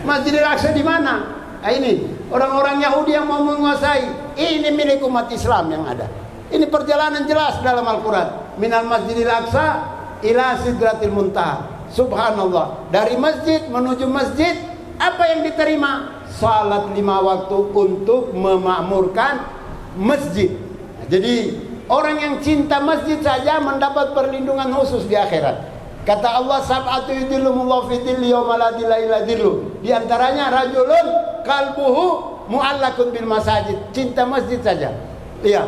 Masjidil Aqsa di mana? Nah, ini orang-orang Yahudi yang mau menguasai. Ini milik umat Islam yang ada. Ini perjalanan jelas dalam Al-Quran. Minal Masjidil Aqsa ila Sidratil Muntaha. Subhanallah, dari masjid menuju masjid, apa yang diterima? Salat 5 waktu untuk memakmurkan masjid. Jadi orang yang cinta masjid saja mendapat perlindungan khusus di akhirat. Kata Allah, sab'atu yudhillumullahu fi dhilli yawma la dhilla illa dhilluh. Di antaranya rajulun qalbuhu mu'allakun bil masajid. Cinta masjid saja. Iya.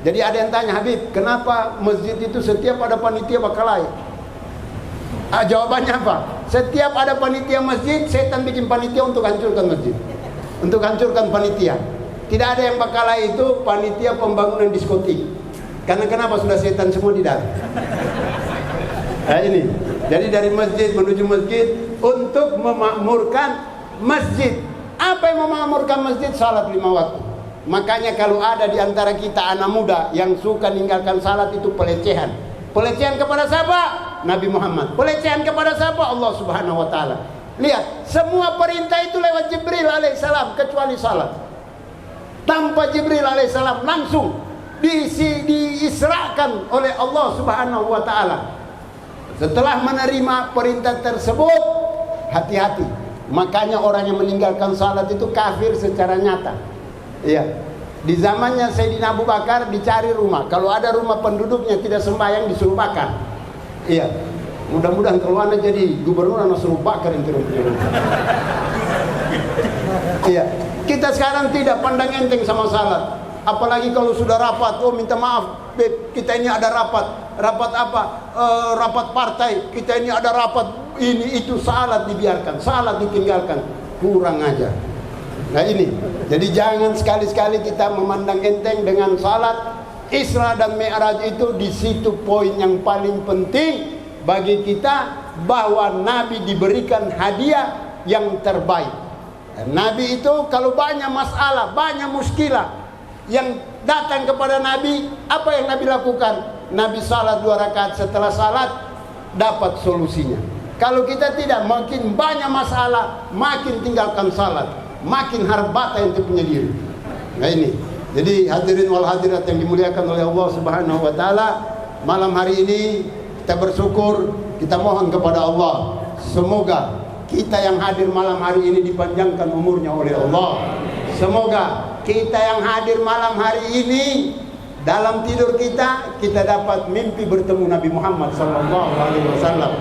Jadi ada yang tanya, Habib, kenapa masjid itu setiap ada panitia bakalai? Jawabannya apa? Setiap ada panitia masjid, setan bikin panitia untuk hancurkan masjid, untuk hancurkan panitia. Tidak ada yang bakalai itu panitia pembangunan diskotik. Karena kenapa? Sudah setan semua di dalam. Nah ini, jadi dari masjid menuju masjid untuk memakmurkan masjid. Apa yang memakmurkan masjid? Salat 5 waktu. Makanya kalau ada di antara kita anak muda yang suka meninggalkan salat, itu pelecehan. Pelecehan kepada siapa? Nabi Muhammad. Pelecehan kepada siapa? Allah subhanahu wa ta'ala. Lihat, semua perintah itu lewat Jibril alaihissalam, kecuali salat. Tanpa Jibril alaihissalam, langsung diisrakan oleh Allah subhanahu wa ta'ala. Setelah menerima perintah tersebut, hati-hati. Makanya orang yang meninggalkan salat itu kafir secara nyata. Iya. Di zamannya Sayyidina Abu Bakar dicari rumah. Kalau ada rumah penduduknya tidak sembahyang, disuruh bakar. Iya. Mudah-mudahan kalau Anda jadi gubernur, Anda suruh bakar yang turun-turun. Iya. Kita sekarang tidak pandang enteng sama salat. Apalagi kalau sudah rapat, oh minta maaf, Beb, kita ini ada rapat. Rapat apa? Rapat partai. Kita ini ada rapat. Ini itu, salat dibiarkan, salat ditinggalkan. Kurang aja. Nah ini, jadi jangan sekali-sekali kita memandang enteng dengan salat. Isra dan Mi'raj itu di situ poin yang paling penting bagi kita, bahwa Nabi diberikan hadiah yang terbaik. Nabi itu kalau banyak masalah, banyak muskilah yang datang kepada Nabi, apa yang Nabi lakukan? Nabi salat 2 rakaat, setelah salat dapat solusinya. Kalau kita tidak, makin banyak masalah, makin tinggalkan salat, makin harbata yang punya diri. Nah ini, jadi hadirin wal hadirat yang dimuliakan oleh Allah subhanahu wa ta'ala, malam hari ini kita bersyukur, kita mohon kepada Allah, semoga kita yang hadir malam hari ini dipanjangkan umurnya oleh Allah. Semoga kita yang hadir malam hari ini, dalam tidur kita dapat mimpi bertemu Nabi Muhammad sallallahu alaihi wasallam.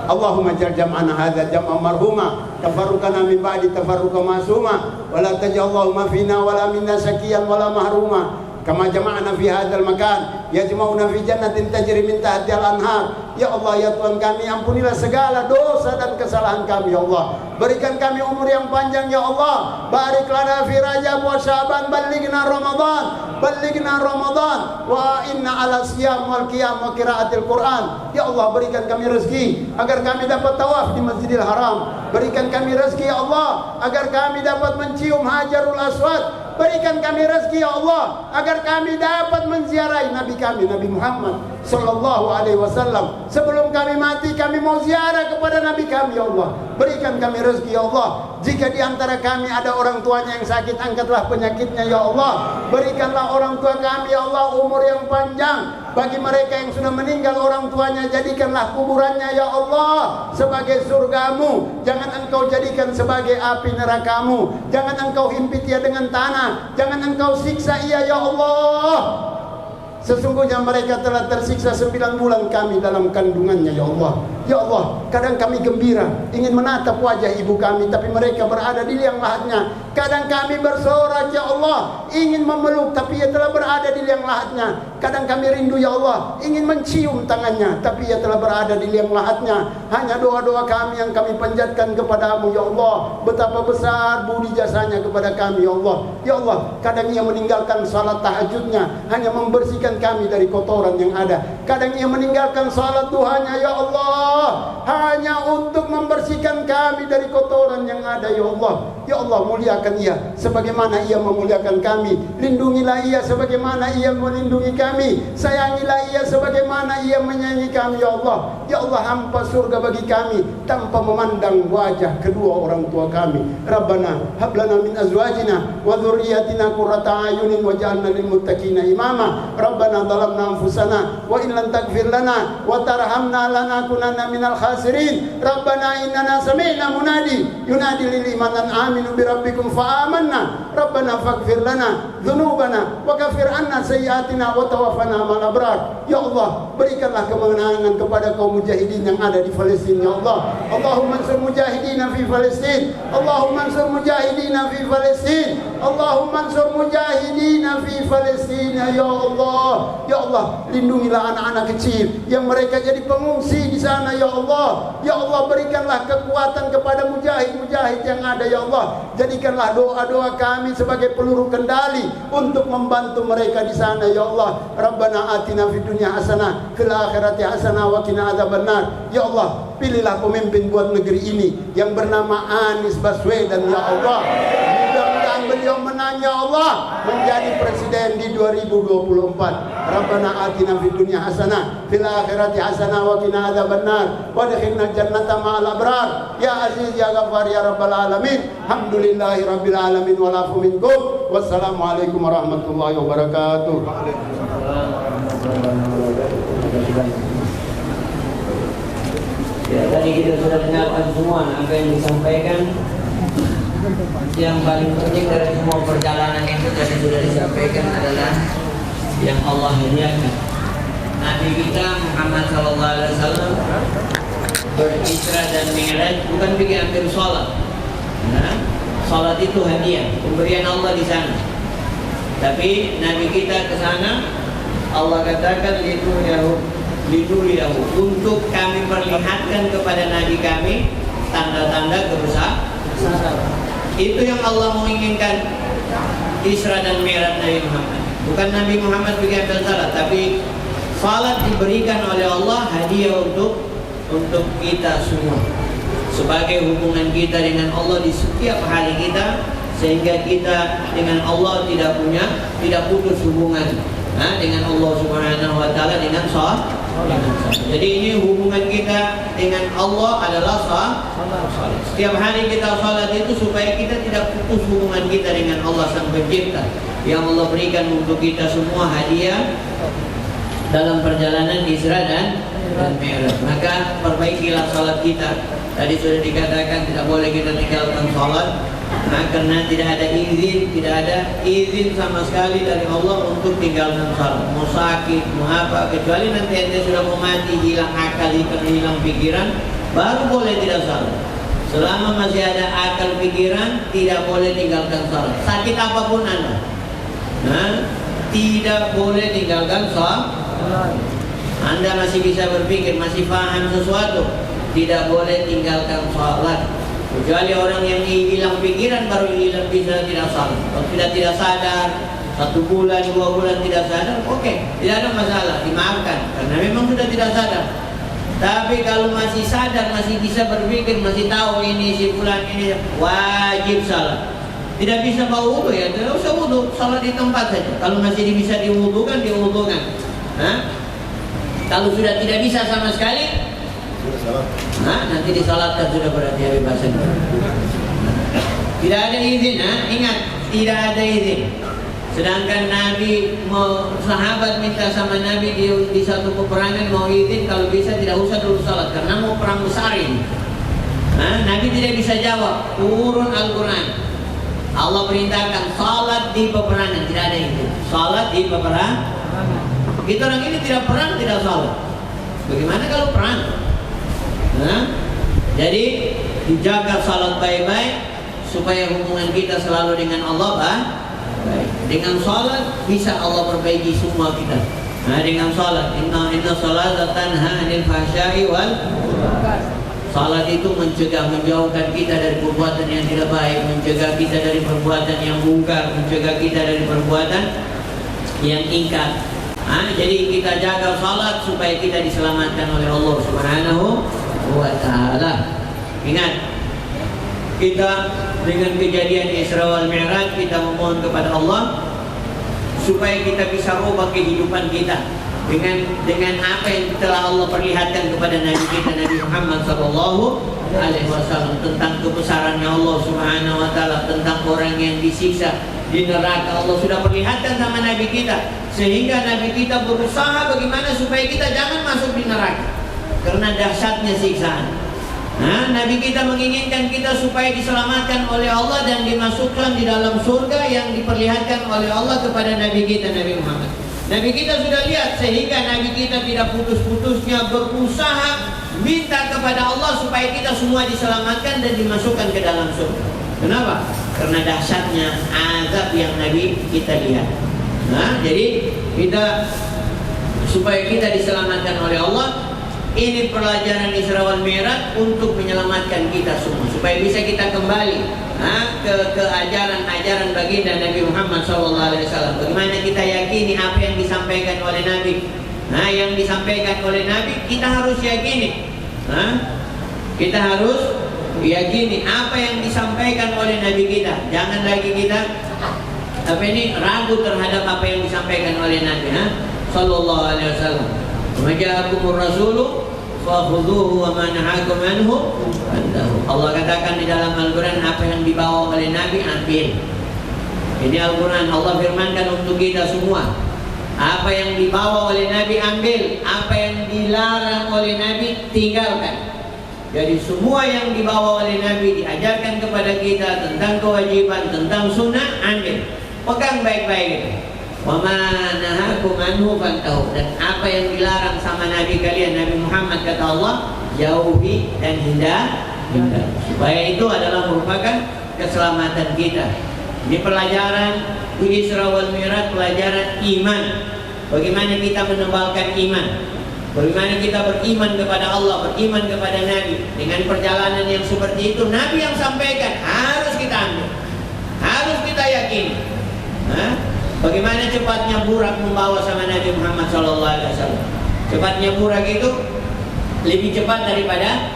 Allahumma jal jam'ana hadza jam'an marhuma, tafarruqana min ba'di tafarruqa masuma, wa la taj'alna fina wa la minna sakiyan wa la mahruma. Kama jama'na fi hadzal makan, yajma'una fi jannatin tajri min tahtiha al-anhar. Ya Allah, ya Tuhan kami, ampunilah segala dosa dan kesalahan kami ya Allah. Berikan kami umur yang panjang ya Allah. Barik lana fi Rajab wa Sya'ban, ballighna Ramadan, ballighna Ramadan wa inna ala siyam wal qiyam wa qiraatil Quran. Ya Allah, berikan kami rezeki agar kami dapat tawaf di Masjidil Haram. Berikan kami rezeki ya Allah agar kami dapat mencium Hajarul Aswad. Berikan kami rezeki ya Allah agar kami dapat menziarahi Nabi kami, Nabi Muhammad sallallahu alaihi wasallam. Sebelum kami mati, kami mau ziarah kepada Nabi kami ya Allah. Berikan kami rezeki ya Allah. Jika di antara kami ada orang tuanya yang sakit, angkatlah penyakitnya ya Allah. Berikanlah orang tua kami ya Allah umur yang panjang. Bagi mereka yang sudah meninggal orang tuanya, jadikanlah kuburannya ya Allah sebagai surgamu. Jangan engkau jadikan sebagai api nerakamu. Jangan engkau himpit ia dengan tanah. Jangan engkau siksa ia ya Allah. Sesungguhnya mereka telah tersiksa 9 bulan kami dalam kandungannya, ya Allah. Ya Allah, kadang kami gembira ingin menatap wajah ibu kami, tapi mereka berada di liang lahatnya. Kadang kami bersorak, ya Allah, ingin memeluk, tapi ia telah berada di liang lahatnya. Kadang kami rindu, ya Allah, ingin mencium tangannya, tapi ia telah berada di liang lahatnya. Hanya doa-doa kami yang kami panjatkan kepadamu, ya Allah. Betapa besar budi jasanya kepada kami, ya Allah. Ya Allah, kadang ia meninggalkan salat tahajudnya hanya membersihkan kami dari kotoran yang ada. Kadang ia meninggalkan salat duhanya, ya Allah, hanya untuk membersihkan kami dari kotoran yang ada, ya Allah. Ya Allah, muliakan ia sebagaimana ia memuliakan kami. Lindungilah ia sebagaimana ia melindungi kami. Sayangilah ia sebagaimana ia menyayangi kami, ya Allah. Ya Allah, hampa surga bagi kami tanpa memandang wajah kedua orang tua kami. Rabbana hablana min azwajina wa dhurriyyatina qurrata a'yunin waj'alna lil muttaqina imama. Rabbana zalamna anfusana wa in lam taghfir lana wa tarhamna lanakunanna minal khasirin. Rabbana innana sami'na munadi yunadi lil iman an aminu bi rabbikum fa amanna. Rabbana faghfir lana dzunubana wa kaffir anna sayyi'atina wa tawaffana ma'al abrar. Ya Allah, berikanlah kemenangan kepada kaum mujahidin yang ada di Palestina, ya Allah. Allahumma ansur mujahidina fi Palestin. Allahumma ansur mujahidina fi Palestin. Allahumma ansur mujahidina fi Palestina, ya Allah. Ya Allah, lindungilah anak-anak kecil yang mereka jadi pengungsi di sana, ya Allah. Ya Allah, berikanlah kekuatan kepada mujahid-mujahid yang ada, ya Allah. Jadikanlah doa-doa kami sebagai peluru kendali untuk membantu mereka di sana, ya Allah. Rabbana atina fid dunya hasanah fil akhirati hasanah wa qina adzabannar. Ya Allah, pilihlah pemimpin buat negeri ini yang bernama Anies Baswedan, ya Allah. Mudah-mudahan beliau menang, ya Allah, menjadi presiden di 2024. Rabbana atina fid dunya hasanah fil akhirati hasanah wa qina adzabannar wa adkhilna jannata ma'al abrar. Ya aziz ya ghafar ya rabbal alamin. Alhamdulillahi rabbil alamin wa lafu minkum. Wassalamualaikum warahmatullahi wabarakatuh. Ya, tadi kita sudah dengarkan semua apa yang disampaikan. Yang paling penting dari semua perjalanan itu tadi sudah disampaikan adalah yang Allah hadiahkan. Nabi kita Muhammad SAW berisra dan mi'raj bukan pergi ambil sholat. Nah, sholat itu hadiah, pemberian Allah di sana. Tapi Nabi kita ke sana, Allah katakan liduriyahu, untuk kami perlihatkan kepada Nabi kami tanda-tanda kebesaran. Itu yang Allah menginginkan Isra dan Mi'raj Nabi Muhammad. Bukan Nabi Muhammad pergi ambil salat, tapi salat diberikan oleh Allah hadiah untuk kita semua, sebagai hubungan kita dengan Allah di setiap hari kita, sehingga kita dengan Allah tidak putus hubungan dengan Allah Subhanahu wa taala dengan salat. Jadi ini hubungan kita dengan Allah adalah salat. Setiap hari kita salat itu supaya kita tidak putus hubungan kita dengan Allah Sang Pencipta yang Allah berikan untuk kita semua hadiah dalam perjalanan Isra dan Mi'raj. Maka perbaikilah salat kita. Tadi sudah dikatakan tidak boleh kita tinggalkan salat, karena tidak ada izin sama sekali dari Allah untuk tinggalkan salat. Mau sakit, mau apa, kecuali nanti ente sudah mau mati, hilang akal, hilang pikiran, baru boleh tidak salat. Selama masih ada akal pikiran, tidak boleh tinggalkan salat. Sakit apapun anda, tidak boleh tinggalkan salat. Anda masih bisa berpikir, masih paham sesuatu, tidak boleh tinggalkan salat. Kecuali orang yang hilang pikiran baru bisa tidak salat. Kalau tidak sadar, 1 bulan, 2 bulan tidak sadar, oke, tidak ada masalah, dimaafkan karena memang sudah tidak sadar. Tapi kalau masih sadar, masih bisa berpikir, masih tahu ini si fulan ini, wajib salat. Tidak bisa bawa wudu, ya tidak usah wudu, salat di tempat saja. Kalau masih bisa diwudukan, diwudukan. Kalau sudah tidak bisa sama sekali, nanti disalatkan sudah berarti habis bahasa. Tidak ada izin, ingat, tidak ada izin. Sedangkan Nabi sahabat minta sama Nabi di satu peperangan mau izin, kalau bisa tidak usah dulu salat karena mau perang besar ini. Nabi tidak bisa jawab, turun Al-Quran. Allah perintahkan salat di peperangan, tidak ada izin. Salat di peperangan. Kita orang ini tidak perang, tidak salat. Bagaimana kalau perang? Jadi dijaga salat baik-baik supaya hubungan kita selalu dengan Allah baik. Dengan salat bisa Allah perbaiki semua kita. Dengan salat, inna salata tanha 'anil fahsya'i wal munkar. Salat itu mencegah, menjauhkan kita dari perbuatan yang tidak baik, mencegah kita dari perbuatan yang mungkar, mencegah kita dari perbuatan yang ingkar. Jadi kita jaga salat supaya kita diselamatkan oleh Allah Subhanahu wa Ta'ala. Ingat, kita dengan kejadian Isra wal Mi'raj kita memohon kepada Allah supaya kita bisa ubah kehidupan kita dengan apa yang telah Allah perlihatkan kepada Nabi kita Nabi Muhammad SAW tentang kebesarannya Allah Subhanahu wa Ta'ala, tentang orang yang disiksa di neraka. Allah sudah perlihatkan sama Nabi kita, sehingga Nabi kita berusaha bagaimana supaya kita jangan masuk di neraka karena dahsyatnya siksaan. Nabi kita menginginkan kita supaya diselamatkan oleh Allah dan dimasukkan di dalam surga yang diperlihatkan oleh Allah kepada Nabi kita Nabi Muhammad. Nabi kita sudah lihat, sehingga Nabi kita tidak putus-putusnya berusaha minta kepada Allah supaya kita semua diselamatkan dan dimasukkan ke dalam surga. Kenapa? Karena dahsyatnya azab yang Nabi kita lihat. Jadi kita supaya kita diselamatkan oleh Allah. Ini pelajaran Isra wal Mi'raj untuk menyelamatkan kita semua supaya bisa kita kembali ke ajaran-ajaran baginda Nabi Muhammad SAW. Bagaimana kita yakini apa yang disampaikan oleh Nabi? Yang disampaikan oleh Nabi kita harus yakini. Kita harus yakini apa yang disampaikan oleh Nabi kita. Jangan lagi kita ragu terhadap apa yang disampaikan oleh Nabi Sallallahu Alaihi Wasallam. Maja'akumur rasulu fakhudhuhu wa ma nahakum anhu fantahu. Allah katakan di dalam Al-Quran, apa yang dibawa oleh Nabi ambil. Ini Al-Quran, Allah firmankan untuk kita semua. Apa yang dibawa oleh Nabi ambil, apa yang dilarang oleh Nabi tinggalkan. Jadi semua yang dibawa oleh Nabi diajarkan kepada kita tentang kewajiban, tentang sunnah, ambil. Pegang baik-baik itu. Wa ma nahakum anhu fantahu. Dan apa yang dilarang sama Nabi kalian, Nabi Muhammad, kata Allah, jauhi dan hindari. Supaya itu adalah merupakan keselamatan kita. Ini pelajaran Isra wal Mi'raj, pelajaran iman. Bagaimana kita menebalkan iman, bagaimana kita beriman kepada Allah, beriman kepada Nabi. Dengan perjalanan yang seperti itu, Nabi yang sampaikan harus kita ambil, harus kita yakini. Bagaimana cepatnya burak membawa sama Nabi Muhammad SAW. Cepatnya burak itu lebih cepat daripada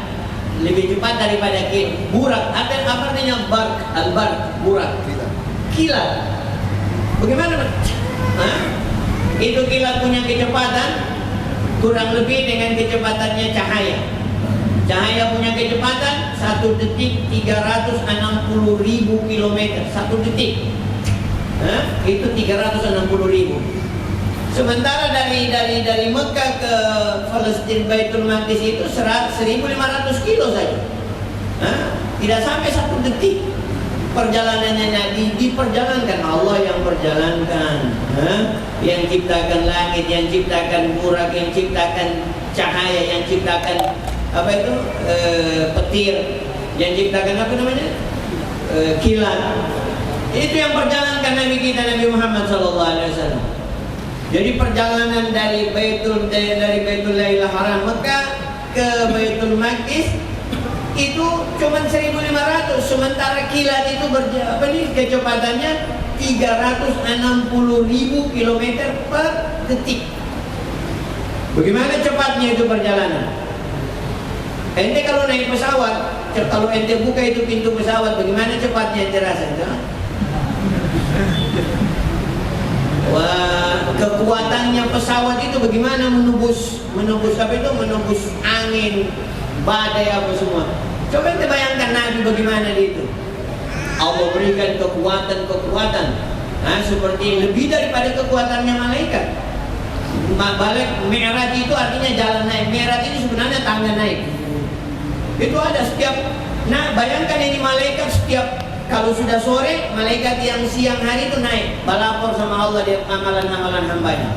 burak. Apa artinya bark? Al-bark, burak. Kilat. Bagaimana? Itu kilat punya kecepatan kurang lebih dengan kecepatannya cahaya. Cahaya punya kecepatan 1 detik 360.000 km. 1 detik. Itu 360.000. Sementara dari Mekah ke Palestina Baitul Maqdis itu 1.500 kilo saja. Tidak sampai 1 detik perjalanannya. Diperjalankan Allah yang perjalankan. Yang ciptakan langit, yang ciptakan burak, yang ciptakan cahaya, yang ciptakan petir, yang ciptakan kilat. Itu yang perjalankan Nabi kita Nabi Muhammad SAW. Jadi perjalanan dari Baitullahil Haram Mekah ke Baitul Maqdis itu cuma 1.500, sementara kilat itu kecepatannya 360.000 km per detik. Bagaimana cepatnya itu perjalanan? Ente kalau naik pesawat, kalau ente buka itu pintu pesawat, bagaimana cepatnya ente rasa? Wah, kekuatannya pesawat itu bagaimana menembus angin, badai apa semua. Coba kita bayangkan Nabi bagaimana itu. Allah berikan kekuatan seperti lebih daripada kekuatannya malaikat. Balik Mi'raj itu artinya jalan naik. Mi'raj ini sebenarnya tangga naik. Itu ada setiap. Bayangkan ini malaikat setiap. Kalau sudah sore, malaikat yang siang hari itu naik, melapor sama Allah di amalan-amalan hambanya.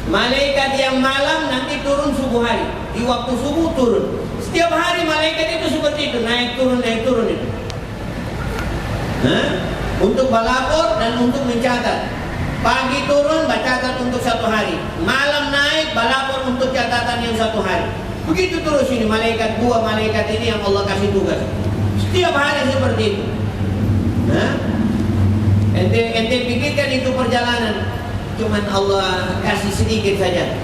Malaikat yang malam nanti turun subuh hari. Di waktu subuh turun. Setiap hari malaikat itu seperti itu, naik turun itu. Untuk melapor dan untuk mencatat. Pagi turun, catat untuk 1 hari. Malam naik, melapor untuk catatan yang 1 hari. Begitu terus ini malaikat, 2 malaikat ini yang Allah kasih tugas. Setiap hari seperti itu. Ente pikirkan itu perjalanan. Cuman Allah kasih sedikit saja.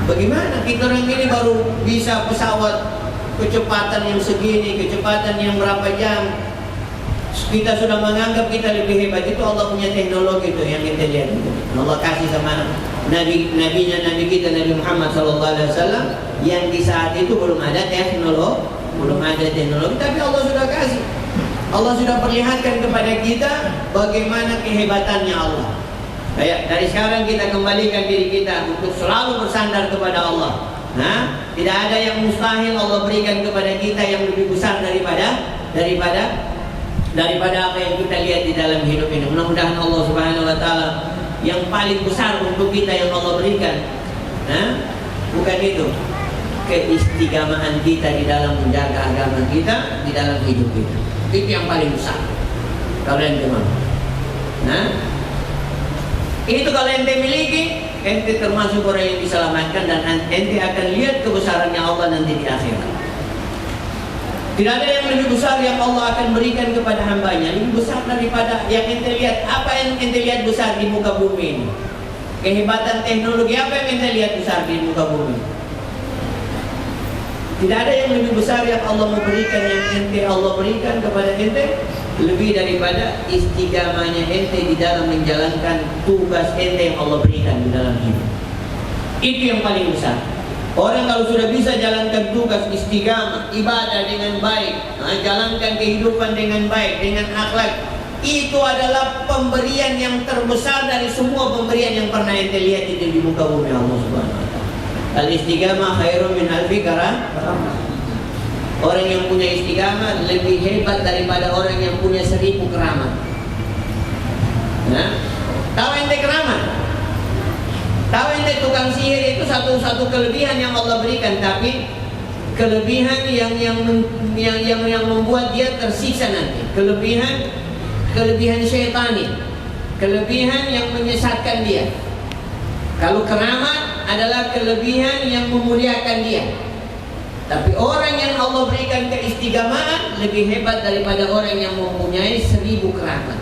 Bagaimana kita orang ini baru bisa pesawat kecepatan yang segini, kecepatan yang berapa jam, kita sudah menganggap kita lebih hebat. Itu Allah punya teknologi itu yang kita lihat. Allah kasih sama Nabi kita Nabi Muhammad SAW yang di saat itu belum ada teknologi, tapi Allah sudah kasih. Allah sudah perlihatkan kepada kita bagaimana kehebatannya Allah. Dari sekarang kita kembalikan diri kita untuk selalu bersandar kepada Allah. Tidak ada yang mustahil Allah berikan kepada kita yang lebih besar daripada apa yang kita lihat di dalam hidup ini. Mudah-mudahan Allah Subhanahu wa taala yang paling besar untuk kita yang Allah berikan. Bukan itu. Keistiqamahan kita di dalam menjaga agama kita, di dalam hidup kita. Itu yang paling besar. Kalian gimana? Itu kalau ente miliki, ente termasuk orang yang diselamatkan dan ente akan lihat kebesarannya Allah nanti di akhirat. Tidak ada yang lebih besar yang Allah akan berikan kepada hambanya, lebih besar daripada yang ente lihat. Apa yang ente lihat besar di muka bumi ini? Kehebatan teknologi apa yang ente lihat besar di muka bumi? Tidak ada yang lebih besar yang Allah mau berikan, yang ente Allah berikan kepada ente lebih daripada istiqamahnya ente di dalam menjalankan tugas ente yang Allah berikan di dalam hidup. Itu yang paling besar. Orang kalau sudah bisa jalankan tugas istiqamah, ibadah dengan baik, jalankan kehidupan dengan baik, dengan akhlak, itu adalah pemberian yang terbesar dari semua pemberian yang pernah ente lihat di muka bumi Allah Subhanahu wa taala. Al-istiqamah khairun min alfi karam. Orang yang punya istiqamah lebih hebat daripada orang yang punya 1000 keramat. Tahu ente keramat? Tahu ente tukang sihir itu satu kelebihan yang Allah berikan, tapi kelebihan yang membuat dia tersiksa nanti. Kelebihan syaitani, kelebihan yang menyesatkan dia. Kalau keramat adalah kelebihan yang memuliakan dia. Tapi orang yang Allah berikan keistiqamahan lebih hebat daripada orang yang mempunyai 1000 keramat.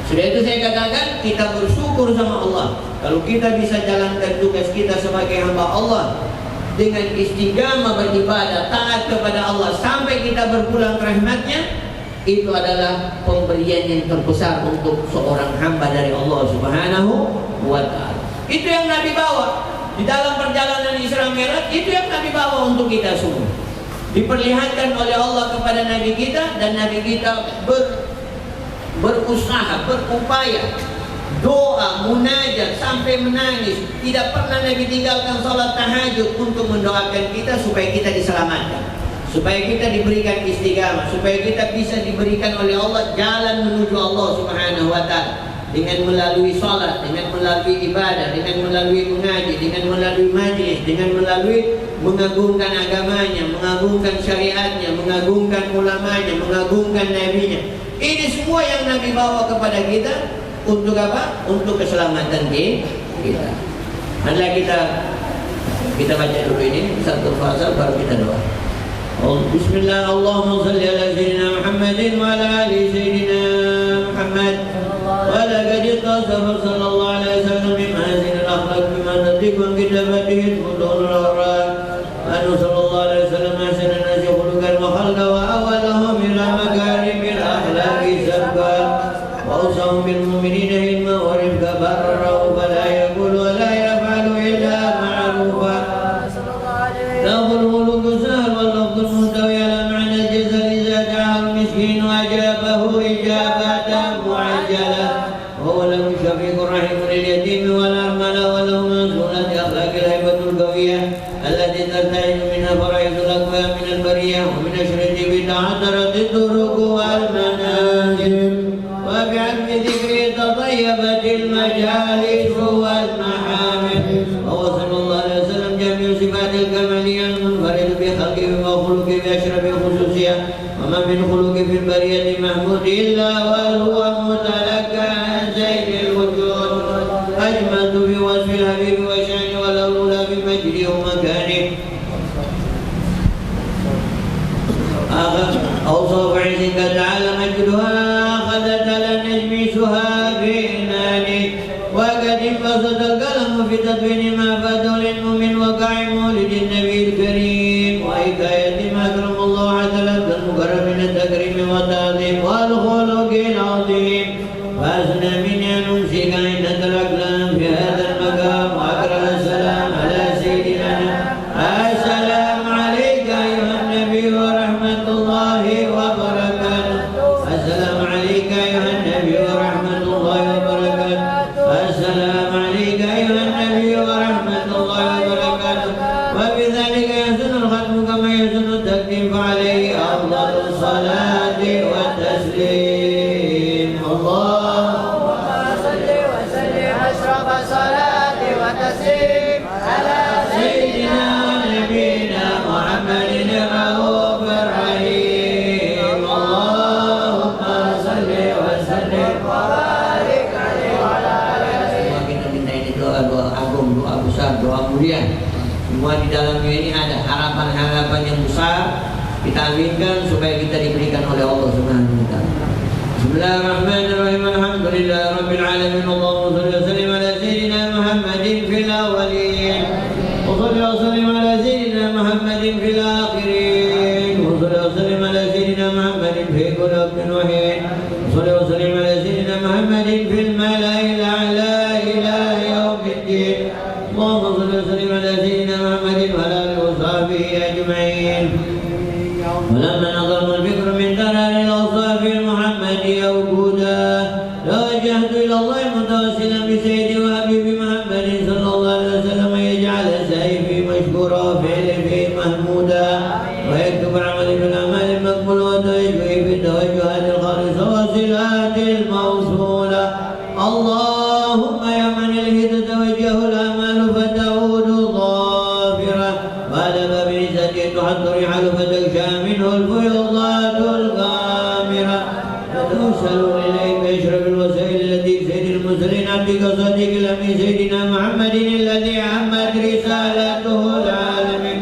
Sudah itu saya katakan, kita bersyukur sama Allah kalau kita bisa jalankan tugas kita sebagai hamba Allah dengan istiqamah beribadah, taat kepada Allah sampai kita berpulang ke rahmatnya. Itu adalah pemberian yang terbesar untuk seorang hamba dari Allah Subhanahu wa ta'ala. Itu yang Nabi bawa di dalam perjalanan Isra Mi'raj. Itu yang Nabi bawa untuk kita semua. Diperlihatkan oleh Allah kepada Nabi kita, dan Nabi kita berusaha, berupaya, doa, munajat sampai menangis. Tidak pernah Nabi tinggalkan salat tahajud untuk mendoakan kita supaya kita diselamatkan, supaya kita diberikan istiqamah, supaya kita bisa diberikan oleh Allah jalan menuju Allah Subhanahu wa ta'ala. Dengan melalui salat, dengan melalui ibadah, dengan melalui mengaji, dengan melalui majlis, dengan melalui mengagungkan agamanya, mengagungkan syariatnya, mengagungkan ulamanya, mengagungkan nabinya. Ini semua yang Nabi bawa kepada kita. Untuk apa? Untuk keselamatan kita. Mari kita baca dulu ini satu fasa, baru kita doa. Bismillah, Allahumma salli ala sayyidina Muhammadin wa ala ali sayyidina Muhammad. ولقد اتصف صلى الله عليه وسلم بمحاسن الاخلاق بما تطيق من كتابته الفضول الاوراق انه صلى الله عليه وسلم احسن الناس خلقا وخلقا واولهم الى مكارم الاخلاق سبقا واوصاهم بالمؤمنين علما ورفقا برا فلا يقول ولا يفعل الا معروفا. لفظ الملوك سهل واللفظ المنتوي على معنى الجزل اذا دعاه المسكين واجابه اجابه معجله. وهو له شفيق رحيم لليتيم والأرملة وله من سنة أخلاق الهيبة القوية التي ترتعد منها فرائض الأقوياء من البرية ومن أشرته بتعثرت الطرق والمنازل وبعلم ذكره تطيبت المجالس والمحامل. وخلق بأشرف الخصوصية وما من خلق في البرية محمود إلا وهو متلقى عن سيد الوجود أجملت في وصف الحبيب وشأنه والأولى بمجده ومكانه أوصاف عزك تعالى مجدها أخذت على النجم سهابيناني وقد انبسط القلم في تدوين ما فاته للمؤمن وقع مولد النبي الكريم وحكاية ما أكرم الله عز المكرم من التكريم والتعظيم والخلق العظيم فأسنى مني أن أمسك عند الأقلام في هذا المقام وأقرأ السلام على سيدنا السلام عليك أيها النبي ورحمة الله وبركاته السلام عليك أيها النبي ورحمة الله وبركاته السلام عليك أيها النبي ورحمة الله وبركاته وبذلك يحسن الختم كما يحسن التقديم فعليه أفضل الصلاة والتسليم اللهم صل وسلم أشرف الصلاة والتسليم على سيدنا ونبينا محمد الرؤوف الرحيم اللهم صل وسلم وبارك عليه وعلى آله. Kita minta ini doa agung, doa besar, doa mulia. Semua di dalamnya ini ada harapan-harapan yang besar. Kita aminkan supaya kita diberikan oleh Allah Subhanahu wa taala. Bismillahirrahmanirrahim. Alhamdulillah rabbil alamin. Allahumma shalli wa sallim ala sayyidina Muhammadin fil awwalin. Wa shalli wa sallim ala sayyidina Muhammadin fil akhirin. Wa shalli wa sallim ala sayyidina Muhammadin fi kulli waqtin wa hin. Wa shalli wa sallim ala sayyidina Muhammadin fil mala'il a'la ila yaumiddin. Allahumma shalli wa sallim ala sayyidina Muhammadin wa ala alihi wa sahbihi ajma'in. ولما نظم الفكر من درر الأوصاف المحمدية وجودا توجهت إلى الله متوسلا بسيدي وحبيبي محمد صلى الله عليه وسلم يجعل سيفي مشكورا وفعلي محمودا ويكتب عملي بالأعمال المقبولة وتوجهي في التوجهات الخالصة والصلات الموصولة اللهم يا من إليه تتوجه الأعمال فتعود ظافرة وعلى باب عزتي تحط رحال فتغشى منه الفيضات الغامرة فتوصل إليك بأشرف الوسائل التي سيد المرسلين عبدك صديق الأمين سيدنا محمد الذي عمت رسالته العالمين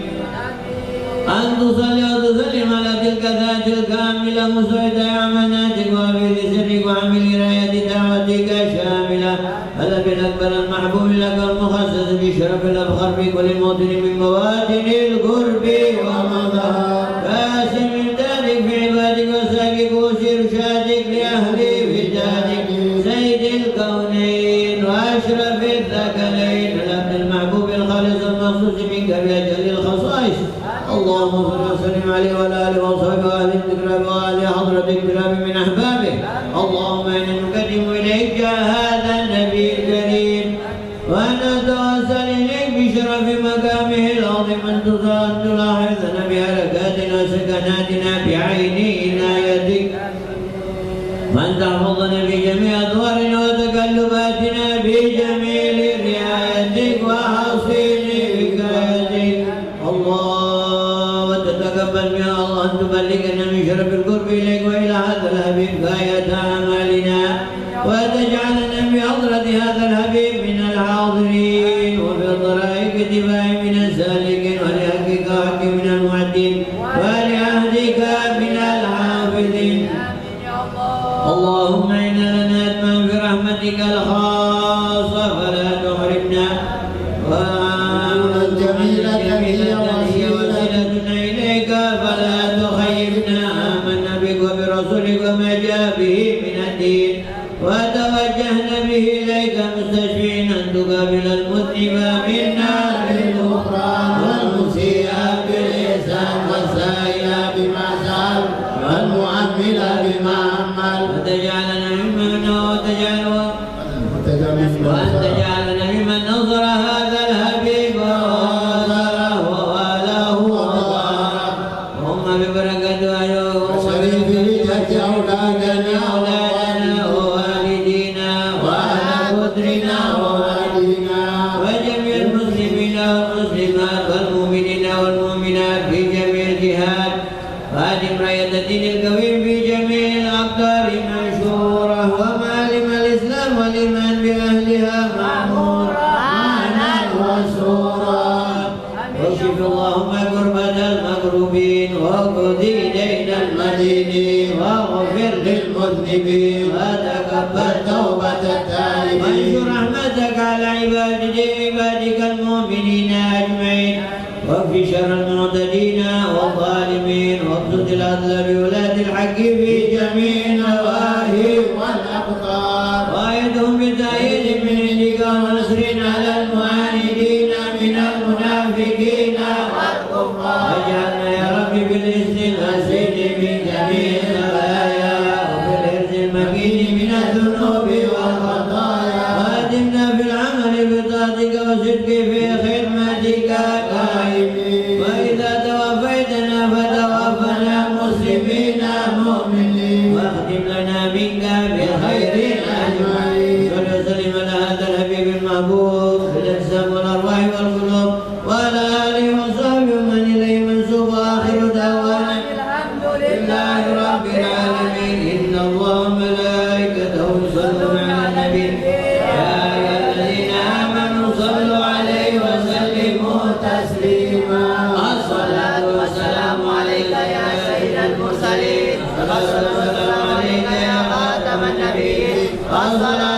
أن تصلي وتسلم على تلك الذات الكاملة مسعدة أماناتك وحفظ سرك وعمل راية دعوتك شاملة هذا بالأكبر المحبوب لك المخصص بشرف الأفخر في كل موطن من مواطن القرب ومظهر قاسم امدادك في عبادك وساقك وإرشادك لأهل ودادك سيد الكونين وأشرف الثقلين الأبد المحبوب الخالص المخصوص منك بأجل الخصائص اللهم صل وسلم عليه وعلى آله وصحبه وأهل الذكر وأهل حضرة الكرام من أحبابه اللهم إنا نقدم إليك هذا النبي الكريم ونتوسل إليك بشرف مقامه العظيم أن تلاحظنا بحركاتنا وسكناتنا بعين عنايتك وأن تحفظنا في جميع أدوارنا وتقلباتنا بجميل رعايتك وحصين وكايتك الله وتتقبل من الله أن تبلغنا من شرف القرب إليك وإلى هذا الحبيب غاية أعمالنا وتجعلنا بحضرة هذا الحبيب من الحاضرين وفي الطرائق اتباع من السالكين ولحقك وحق من المعدين ولعهدك من الحافظين اللهم إنا لنا أتمام برحمتك الخاصة فلا تحرمنا وسيلتنا إليك فلا تخيبنا آمنا بك وبرسولك وما جاء به من الدين وتوجهنا به إليك مستشفين أن تقابل المذنب منا بالغفران والمسيء بالإحسان والسائل بما سأل والمعمل بما عمل وتجعلنا ممن نظر هذا الحبيب وآله وظهره اللهم ببركة وشريف أولادنا ووالدينا وأهل قدرنا ووالدينا وجميع المسلمين والمسلمات والمؤمنين والمؤمنات في جميع الدين القويم في جميع الأقطار منشورة ومعالم الإسلام والإيمان بأهلها مأمورة معنا وسورة واكشف اللهم كربة المكروبين وقضي دين المدينين واغفر للمذنبين وتقبل توبة التائبين وانشر رحمتك على عبادك المؤمنين أجمعين واكف شر المعتدين والظالمين وابسط العدل بولاة الحق في جميع النواحي والأقطار وأيدهم بتأييد من عندك ونصر على المعاندين من المنافقين والكفار واجعلنا يا رب بالاستغاثة من جميع البلايا وبالحرز المكين من الذنوب والخطايا وأدمنا في العمل بطاعتك وصدق في خدمتك قائمين وإذا توفيتنا فتوفنا مسلمين مؤمنين واختم لنا منك بخير أجمعين صل وسلم على هذا الحبيب المحبوب بالأجسام والأرواح والقلوب وعلى آله وصحبه ومن إليه منسوب وآخر دعوانا الحمد لله رب العالمين إن الله وملائكته يصلون على النبي يا أيها الذين آمنوا صلوا عليه وسلموا تسليما الصلاة والسلام عليك يا سيد المرسلين الصلاة والسلام عليك يا خاتم النبيين الصلاة